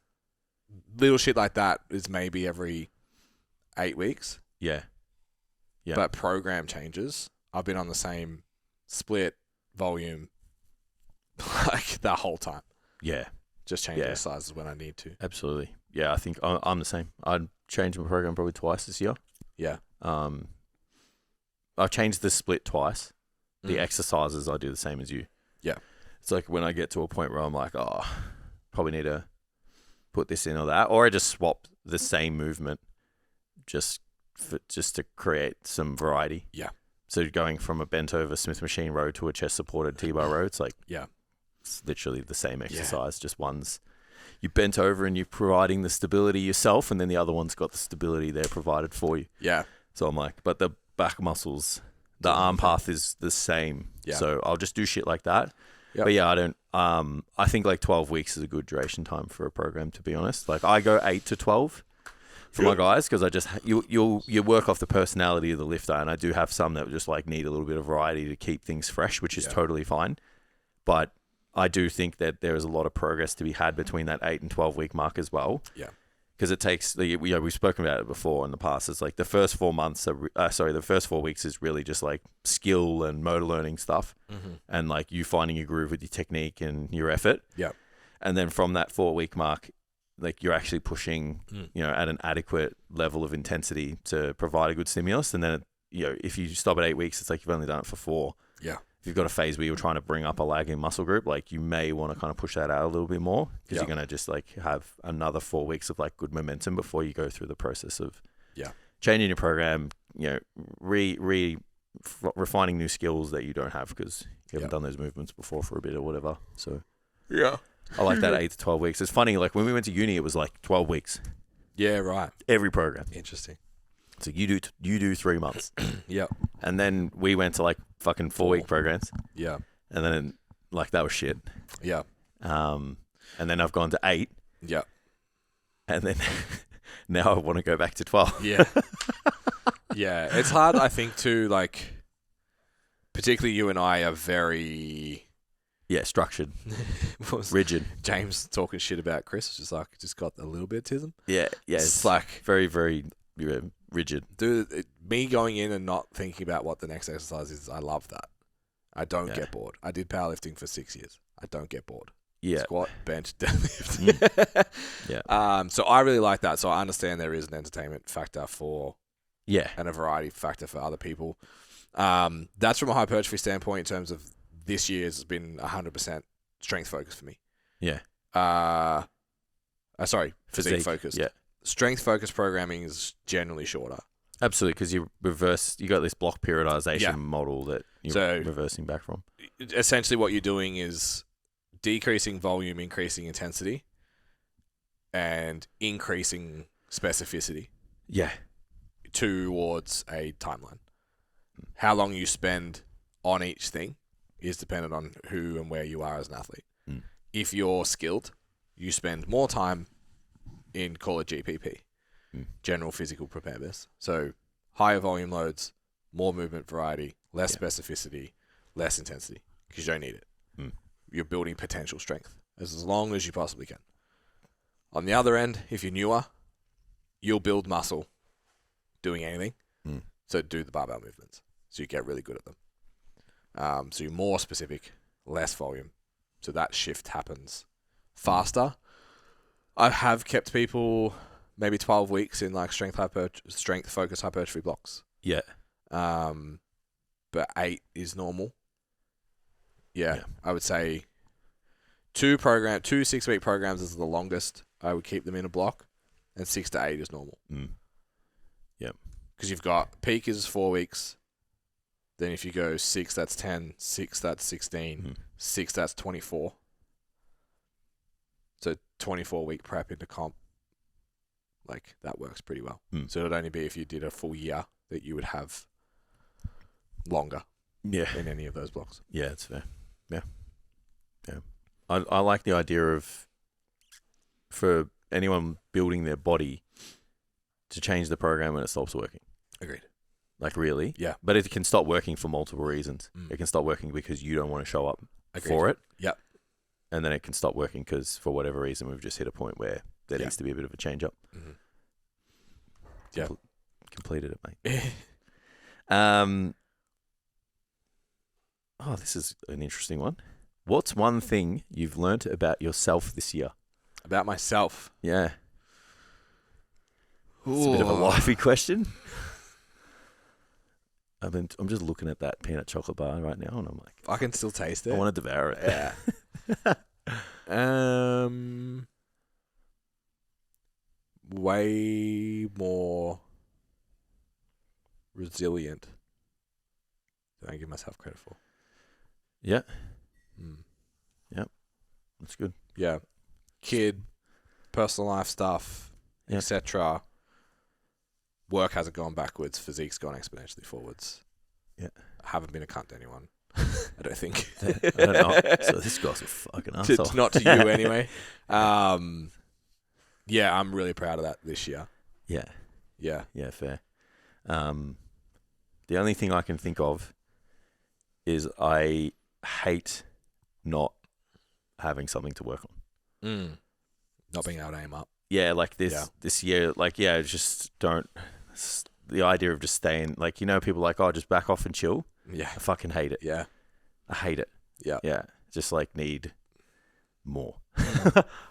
little shit like that is maybe every 8 weeks. Yeah. Yeah. But program changes. I've been on the same split volume like the whole time. Yeah. Just change the sizes when I need to. Absolutely. Yeah, I think I'm the same. I'd changed my program probably twice this year. Yeah. I've changed the split twice. The exercises I do the same as you. Yeah. It's like when I get to a point where I'm like, probably need to put this in or that, or I just swap the same movement just to create some variety. Yeah. So going from a bent over Smith machine row to a chest supported T-bar row, it's like it's literally the same exercise. Just one's you bent over and you're providing the stability yourself, and then the other one's got the stability there provided for you. Yeah. So I'm like, but the back muscles, the arm path is the same. Yeah. So I'll just do shit like that. Yep. But yeah, I don't. I think like 12 weeks is a good duration time for a program, to be honest. Like I go 8 to 12 for my guys because I just you work off the personality of the lifter, and I do have some that just like need a little bit of variety to keep things fresh, which is totally fine. But I do think that there is a lot of progress to be had between that 8 and 12 week mark as well. Yeah. Because it takes, we've spoken about it before in the past. It's like the first 4 months, the first 4 weeks is really just like skill and motor learning stuff, and like you finding your groove with your technique and your effort. Yeah. And then from that 4 week mark, like you're actually pushing, at an adequate level of intensity to provide a good stimulus. And then, if you stop at 8 weeks, it's like you've only done it for 4. Yeah. If you've got a phase where you're trying to bring up a lagging muscle group, like you may want to kind of push that out a little bit more because you're going to just like have another 4 weeks of like good momentum before you go through the process of changing your program, refining new skills that you don't have because you haven't done those movements before for a bit or whatever. So I like that 8 to 12 weeks. It's funny, like when we went to uni, it was like 12 weeks. Yeah, right. Every program. Interesting. So you do 3 months. Yeah. And then we went to like fucking 4 week programs. Yeah. And then like that was shit. Yeah. And then I've gone to 8. Yeah. And then now I want to go back to 12. Yeah. Yeah. It's hard, I think, to like, particularly you and I are very... Yeah, structured. Rigid. James talking shit about Chris. Just like, just got a little bit autism. Yeah. Yeah. It's like... Very, very rigid. Dude, me going in and not thinking about what the next exercise is, I love that. I don't get bored. I did powerlifting for 6 years. I don't get bored. Yeah. Squat, bench, deadlift. Yeah. So I really like that. So I understand there is an entertainment factor for... Yeah. And a variety factor for other people. That's from a hypertrophy standpoint in terms of this year's has been 100% strength focus for me. Yeah. Physique focused. Yeah. Strength focused programming is generally shorter. Absolutely, because you got this block periodization model that you're reversing back from. Essentially what you're doing is decreasing volume, increasing intensity, and increasing specificity. Yeah. Towards a timeline. How long you spend on each thing is dependent on who and where you are as an athlete. If you're skilled, you spend more time in, call it GPP, general physical preparedness. So higher volume loads, more movement variety, less specificity, less intensity because you don't need it. You're building potential strength as long as you possibly can. On the other end, if you're newer, you'll build muscle doing anything. So do the barbell movements. So you get really good at them. So you're more specific, less volume. So that shift happens faster. I have kept people maybe 12 weeks in like strength focused hypertrophy blocks. Yeah. But 8 is normal. Yeah. I would say 2 6-week programs is the longest. I would keep them in a block, and 6 to 8 is normal. Yep. Because you've got peak is 4 weeks. Then if you go 6, that's 10. 6, that's 16. 6, that's 24. So 24-week prep into comp. like that works pretty well. Mm. So it'd only be if you did a full year that you would have longer in any of those blocks. Yeah, it's fair. Yeah. I like the idea of, for anyone building their body, to change the program when it stops working. Agreed. Like, really? Yeah. But it can stop working for multiple reasons. Mm. It can stop working because you don't want to show up Agreed. for it. Yep. And then it can stop working because, for whatever reason, we've just hit a point where there needs to be a bit of a change up. Mm-hmm. Yeah. Completed it, mate. This is an interesting one. What's one thing you've learnt about yourself this year? About myself? Yeah. It's a bit of a lifey question. I'm just looking at that peanut chocolate bar right now, and I'm like, I can still taste it. I want to devour it. Yeah. Way more resilient than I give myself credit for. Yeah. Mm. That's good. Yeah. Kid, personal life stuff, etc. Work hasn't gone backwards. Physique's gone exponentially forwards. Yeah. I haven't been a cunt to anyone. I don't think. I don't know. So this guy's a fucking asshole. Not to you anyway. Yeah, I'm really proud of that this year. Yeah. Yeah. Yeah, fair. The only thing I can think of is I hate not having something to work on. Not being able to aim up. Yeah, like this year, like, just don't. The idea of just staying, like, people are like, oh, just back off and chill. Yeah. I fucking hate it. Yeah. I hate it. Yeah. Yeah. Just like need more.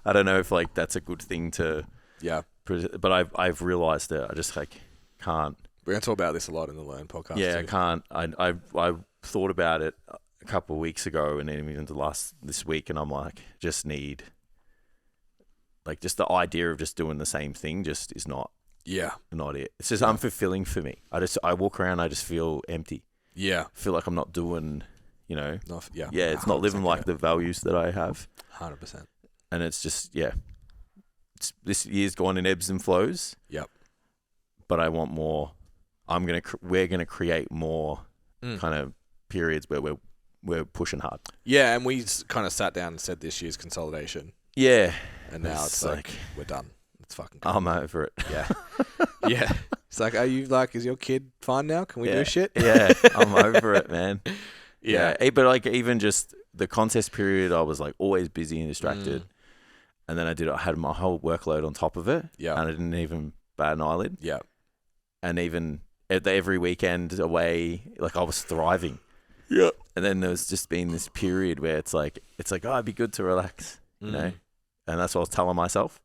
I don't know if like that's a good thing to. Yeah. But I've realized that I just like can't. We're gonna talk about this a lot in the Learn podcast. Yeah, too. I can't. I thought about it a couple of weeks ago, and then even this week, and I'm like, just need. Like, just the idea of just doing the same thing just is not it. It's just unfulfilling for me. I walk around, I just feel empty. Yeah. I feel like I'm not doing, it's not living like the values that I have. 100%. And it's just, this year's gone in ebbs and flows. Yep. But I want more. We're gonna create more kind of periods where we're pushing hard. Yeah, and we kind of sat down and said this year's consolidation. Yeah. And now it's like we're done. It's fucking cool. I'm over it. Yeah. Yeah. It's like, is your kid fine now? Can we do shit? Yeah. I'm over it, man. Yeah. But like, even just the contest period, I was like always busy and distracted. And then I had my whole workload on top of it. Yeah. And I didn't even bat an eyelid. Yeah. And even every weekend away, like, I was thriving. Yeah. And then there's just been this period where it's like, oh, it'd be good to relax, you know? And that's what I was telling myself.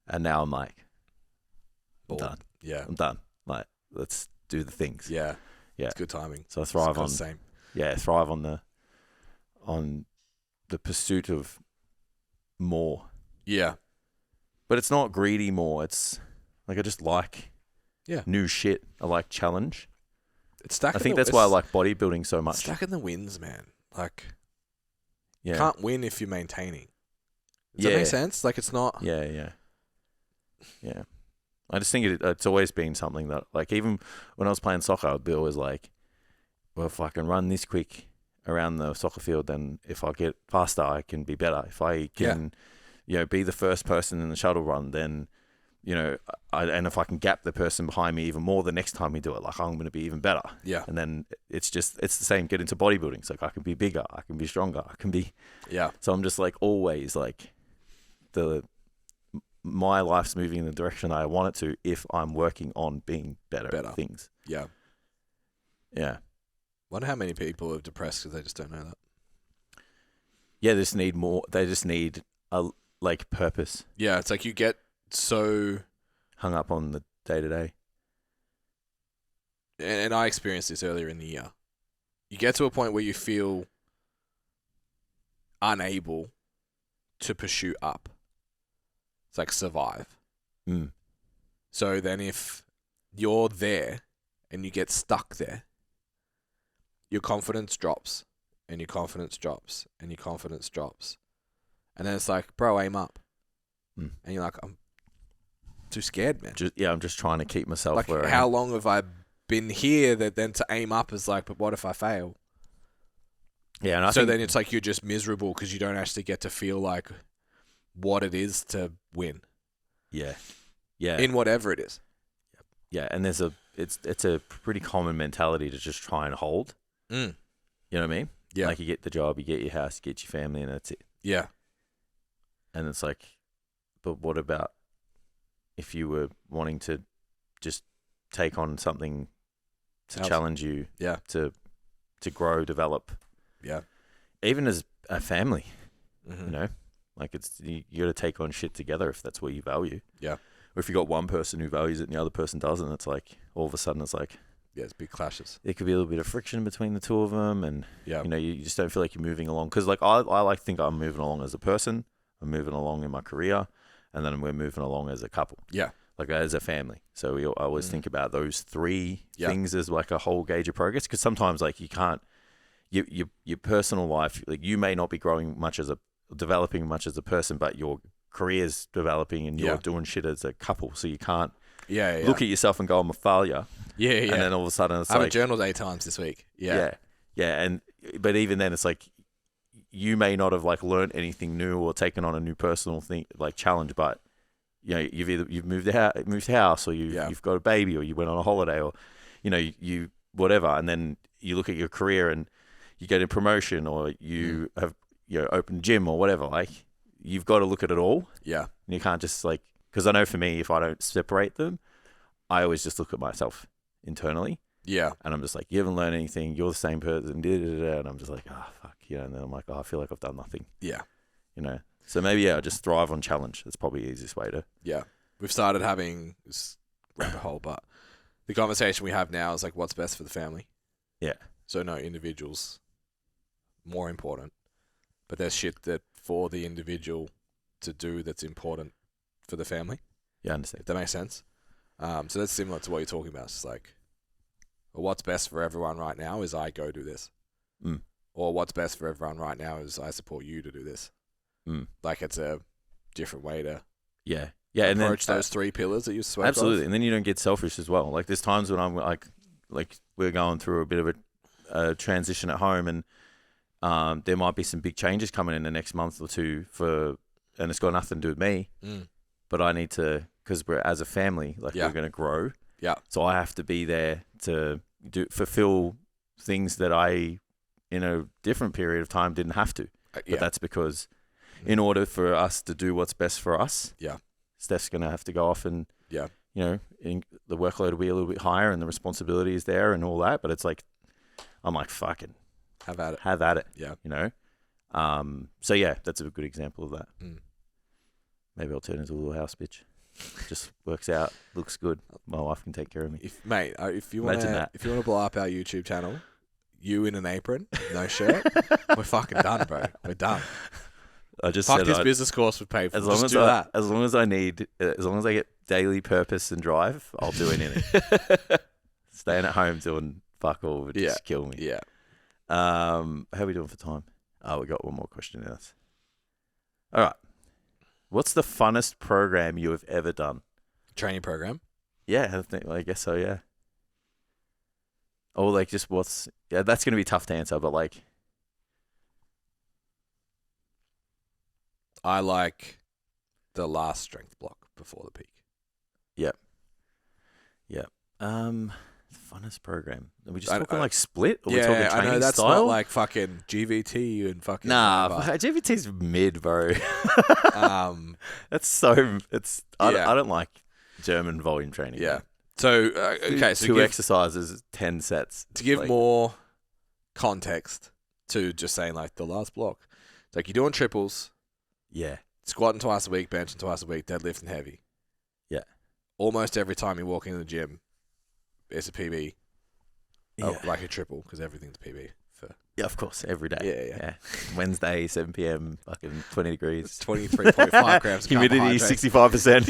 And now I'm like, I'm done. Yeah. I'm done. Like, let's do the things. Yeah. Yeah. It's good timing. So I thrive on same. Yeah, thrive on the pursuit of more. Yeah. But it's not greedy more. It's like, I just like new shit. I like challenge. It's stacking. I think that's why I like bodybuilding so much. Stacking the wins, man. Like, you can't win if you're maintaining. Does that make sense? Like, it's not. Yeah. I just think it's always been something that, like, even when I was playing soccer, I'd be always like, well, if I can run this quick around the soccer field, then if I get faster, I can be better. If I can, be the first person in the shuttle run, then, and if I can gap the person behind me even more the next time we do it, like, I'm going to be even better. Yeah. And then it's the same, get into bodybuilding. It's like, I can be bigger, I can be stronger, I can be. Yeah. So I'm just like, always like, my life's moving in the direction that I want it to if I'm working on being better at things. Yeah. Yeah. Wonder how many people are depressed because they just don't know that. Yeah, they just need more. They just need a purpose. Yeah, it's like you get so hung up on the day to day. And I experienced this earlier in the year. You get to a point where you feel unable to pursue up. It's like survive. So then if you're there and you get stuck there, your confidence drops and your confidence drops and your confidence drops. And then it's like, bro, aim up. And you're like, Too scared, man. I'm just trying to keep myself Like, where how long have I been here that then to aim up is like, but what if I fail? Yeah, and I so think, then it's like you're just miserable because you don't actually get to feel like what it is to win. yeah, In whatever it is. yeah, and it's a pretty common mentality to just try and hold. Mm. You know what I mean? Yeah. Like you get the job, you get your house, you get your family, and that's it. Yeah. And it's like, but what about if you were wanting to just take on something to challenge you, to grow, develop, even as a family, you know, like you got to take on shit together if that's what you value. Yeah. Or if you got one person who values it and the other person doesn't, it's like all of a sudden it's like, it's big clashes. There could be a little bit of friction between the two of them, and you know, you just don't feel like you're moving along. Because like I like to think I'm moving along as a person, I'm moving along in my career, and then we're moving along as a couple. Yeah, like as a family. So I always think about those three things as like a whole gauge of progress. Because sometimes like you can't, your personal life, like you may not be developing much as a person, but your career's developing and you're doing shit as a couple. So you can't look at yourself and go, I'm a failure. Yeah. And then all of a sudden it's I haven't journaled 8 times this week. Yeah. But even then it's like, you may not have like learned anything new or taken on a new personal thing, like challenge, but you know, you've moved house or you've got a baby or you went on a holiday or, you know, you whatever. And then you look at your career and you get a promotion or you have, open gym or whatever. Like you've got to look at it all. Yeah. And you can't just like, because I know for me, if I don't separate them, I always just look at myself internally. Yeah. And I'm just like, you haven't learned anything. You're the same person. And I'm just like, oh, fuck. And then I'm like, oh, I feel like I've done nothing. Yeah. So maybe, just thrive on challenge. That's probably the easiest way to. Yeah. We've started having this rabbit hole, but the conversation we have now is like, what's best for the family? Yeah. So no, individuals more important, but there's shit that for the individual to do that's important for the family. Yeah, I understand. If that makes sense. So that's similar to what you're talking about. It's like, well, what's best for everyone right now is I go do this. Mm. Or what's best for everyone right now is I support you to do this. Mm. Like it's a different way to approach those 3 pillars that you spoke of. Absolutely. And then you don't get selfish as well. Like there's times when I'm like we're going through a bit of a transition at home and there might be some big changes coming in the next month or two and it's got nothing to do with me. Mm. But I need to, because we're as a family, like we're going to grow. Yeah. So I have to be there to fulfill things that I, in a different period of time, didn't have to. But that's because in order for us to do what's best for us, Steph's going to have to go off and, the workload will be a little bit higher and the responsibility is there and all that. But it's like, I'm like, fucking have at it. Have at it. Yeah. So yeah, that's a good example of that. Mm. Maybe I'll turn into a little house bitch. Just works out, looks good. My wife can take care of me. If you want to blow up our YouTube channel, you in an apron, no shirt, we're fucking done, bro. We're done. I just fuck this business course we paid for. As long as I get daily purpose and drive, I'll do anything. Staying at home doing fuck all would just kill me. Yeah. How are we doing for time? Oh, we got one more question in us. All right. What's the funnest program you have ever done? Training program? Yeah, I guess so, yeah. Or like just that's going to be tough to answer, but like. I like the last strength block before the peak. Yep. Yep. Funnest program. Are we just talking like split? Or are we talking training I know that's style? Not like fucking GVT and fucking. Nah, GVT's mid, bro. That's so. I don't like German volume training. Yeah. So so two exercises, 10 sets. To give more context to just saying like the last block, it's like you're doing triples. Yeah. Squatting twice a week, benching twice a week, deadlifting heavy. Yeah. Almost every time you walk into the gym, it's a PB. Like a triple, because everything's PB. Yeah, of course, every day. Yeah. Wednesday, 7 p.m., fucking 20 degrees. It's 23.5 grams of humidity, 65%.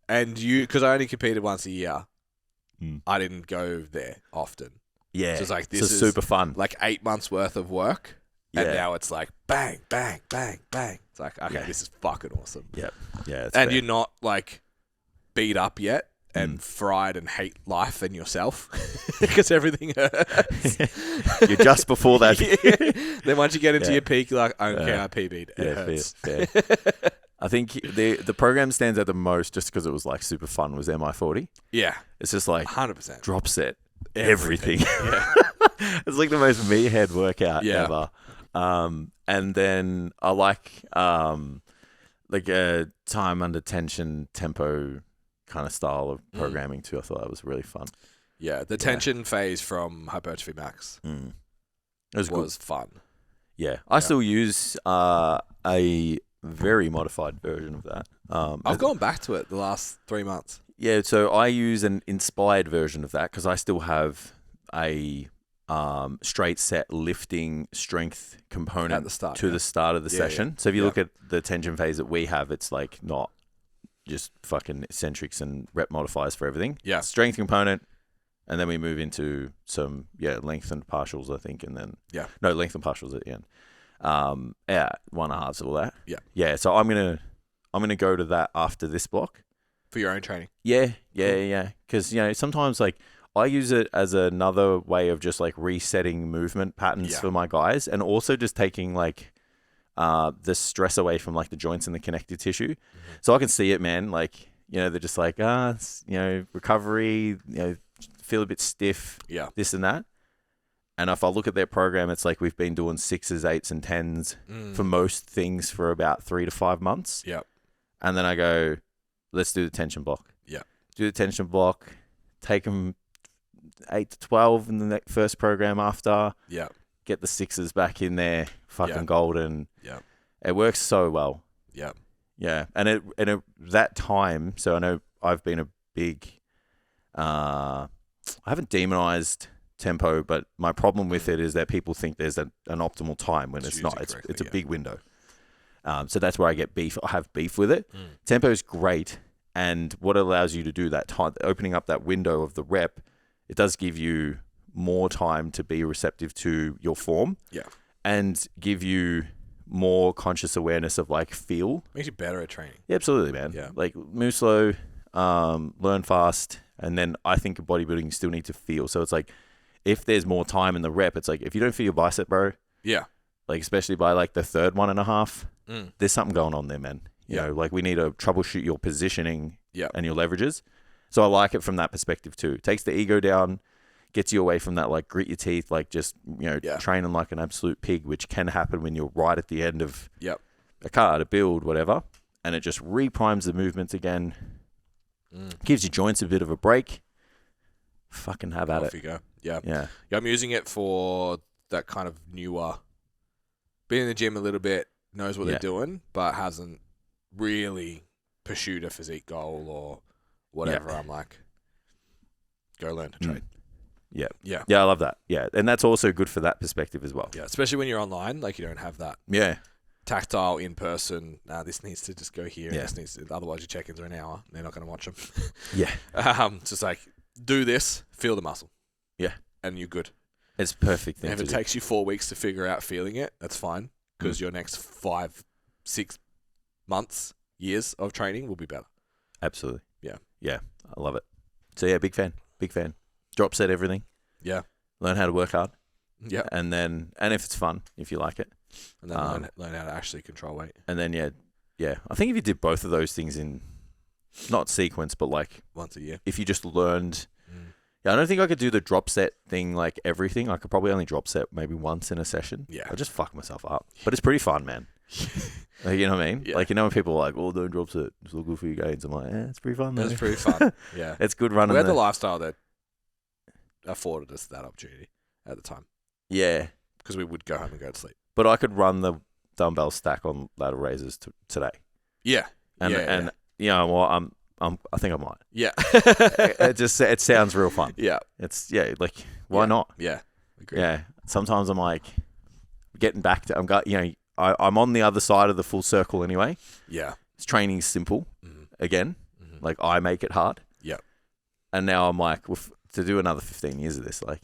And because I only competed once a year, I didn't go there often. Yeah. So it's like, this is super fun. Like 8 months worth of work. And now it's like bang, bang, bang, bang, It's like, okay, Yeah. this is fucking awesome. Yeah. Yeah. It's And fair. you're not like beat up yet and fried and hate life and yourself because everything hurts. You're just before that. Then once you get into Yeah. your peak, you're like, okay, I PB'd. It Yeah, hurts. fair. I think the program stands out the most just because it was like super fun was MI40. Yeah, It's just like 100%. drop set, everything. Yeah. It's like the most meathead workout Yeah. ever. And then I like a time under tension tempo kind of style of programming too. I thought that was really fun. Yeah, the tension phase from Hypertrophy Max It was good. fun. Yeah, I still use a very modified version of that. I've gone back to it the last 3 months. Yeah, so I use an inspired version of that because I still have a straight set lifting strength component At the start, to the start of the session. yeah. So if you Yeah. look at the tension phase that we have, it's like not just fucking eccentrics and rep modifiers for everything. Yeah. Strength component, and then we move into some length and partials, I think, and then length and partials at the end. 1/2 all that. Yeah. Yeah. So I'm gonna go to that after this block. For your own training. Yeah. Because sometimes like I use it as another way of just like resetting movement patterns for my guys, and also just taking like the stress away from like the joints and the connective tissue. So I can see it, man. Like they're just like recovery. Feel a bit stiff. Yeah. This and that. And if I look at their program, it's like we've been doing 6s, 8s, and 10s for most things for about 3 to 5 months. Yeah. And then I go, let's do the tension block. Yeah. Do the tension block. Take them 8 to 12 in the first program after. Yeah. Get the 6s back in there. Fucking Yeah. golden. Yeah. It works so well. Yeah. Yeah. And that time, so I know I've been a big, I haven't demonized tempo, but my problem with it is that people think there's an optimal time when it's not. It's a big window. So that's where I get beef. I have beef with it. Tempo is great, and what allows you to do that time, opening up that window of the rep, it does give you more time to be receptive to your form. Yeah. And give you more conscious awareness of like feel. Makes you better at training. Yeah, absolutely, man. Yeah. Like move slow, learn fast, and then I think bodybuilding you still need to feel. So it's like if there's more time in the rep, it's like if you don't feel your bicep, bro. Yeah. Like especially by like the third 1.5, there's something going on there, man. You know, like we need to troubleshoot your positioning and your leverages. So I like it from that perspective too. It takes the ego down, gets you away from that like grit your teeth, like just training like an absolute pig, which can happen when you're right at the end of a card, a build, whatever, and it just reprimes the movements again. Gives your joints a bit of a break. Fucking have at it. Off you go. Yeah. Yeah. I'm using it for that kind of newer, been in the gym a little bit, knows what they're doing, but hasn't really pursued a physique goal or whatever. I'm like, go learn to trade. Yeah. Yeah. Yeah, I love that. Yeah. And that's also good for that perspective as well. Yeah. Especially when you're online, like you don't have that Yeah. tactile in person. This needs to just go here. Yeah. And this needs to, otherwise your check-ins are an hour. And they're not going to watch them. Yeah. It's just like, do this, feel the muscle. Yeah. And you're good. It's a perfect thing And if it takes you 4 weeks to figure out feeling it, that's fine. Because your next 5, 6 months, years of training will be better. Absolutely. Yeah. Yeah. I love it. So yeah, big fan. Big fan. Drop set everything. Yeah. Learn how to work hard. Yeah. And if it's fun, if you like it. And then learn how to actually control weight. And then yeah. I think if you did both of those things in not sequence, but like Once a year. if you just learned I don't think I could do the drop set thing like everything. I could probably only drop set maybe once in a session. Yeah. I just fuck myself up. But it's pretty fun, man. Like, you know what I mean? Yeah. Like, when people are like, oh, don't drop set. It's all good for you gains. I'm like, it's pretty fun, man. It's pretty fun. Yeah. It's good running. We had the lifestyle that afforded us that opportunity at the time. Yeah. Because we would go home and go to sleep. But I could run the dumbbell stack on ladder raises today. Yeah. And you know what? I think I might. Yeah. It sounds real fun. Yeah. It's why not? Yeah. Agreed. Yeah. Sometimes I'm like getting back to I'm on the other side of the full circle anyway. Yeah. It's training simple again. Like I make it hard. Yeah. And now I'm like, to do another 15 years of this, like,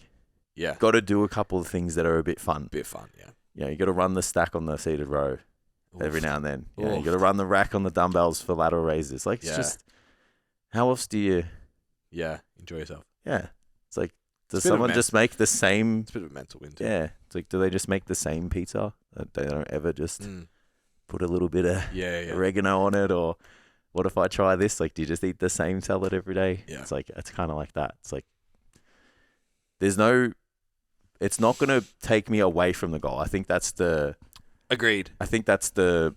got to do a couple of things that are a bit fun. Bit fun, yeah. You got to run the stack on the seated row, every now and then. You Oof. got to run the rack on the dumbbells for lateral raises. Like, it's just, how else do you... Yeah, enjoy yourself. Yeah. It's like, does It's a bit of someone just make the same... It's a bit of a mental win too. Yeah. It's like, do they just make the same pizza? They don't ever just put a little bit of oregano on it? Or what if I try this? Like, do you just eat the same salad every day? Yeah. It's like, it's kind of like that. It's like, there's no... It's not going to take me away from the goal. I think that's the... Agreed. I think that's the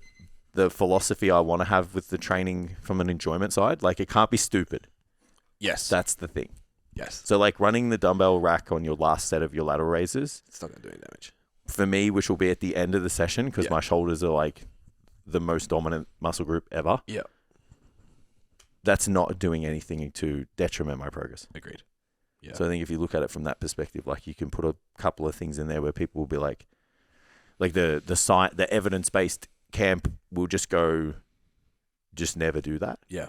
philosophy I want to have with the training from an enjoyment side. Like, it can't be stupid. Yes. That's the thing. Yes. So, like, running the dumbbell rack on your last set of your lateral raises, It's not going to do any damage. for me, which will be at the end of the session, because my shoulders are, like, the most dominant muscle group ever. Yeah. That's not doing anything to detriment my progress. Agreed. Yeah. So I think if you look at it from that perspective, like, you can put a couple of things in there where people will be like the evidence-based camp will just go, just never do that. Yeah.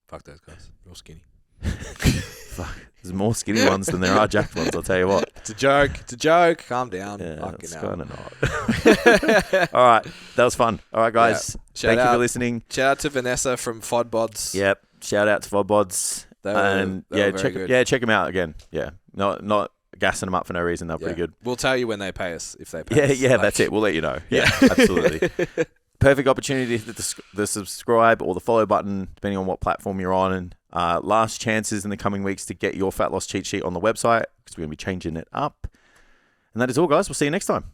Fuck those guys. Real skinny. Fuck. There's more skinny ones than there are jacked ones, I'll tell you what. It's a joke. It's a joke. Calm down. Yeah, Fucking it's hell. kind of not. All right. That was fun. All right, guys. Yeah. Thank you for listening. Shout out to Vanessa from FODBODs. Yep. Shout out to FODBODs. They were very good. Check them out again. Yeah. Not gassing them up for no reason. They're pretty good. We'll tell you when they pay us, if they pay us. Yeah, that's it. We'll let you know. Yeah, absolutely. Perfect opportunity to hit the subscribe or the follow button, depending on what platform you're on. And last chances in the coming weeks to get your fat loss cheat sheet on the website, because we're going to be changing it up. And that is all, guys. We'll see you next time.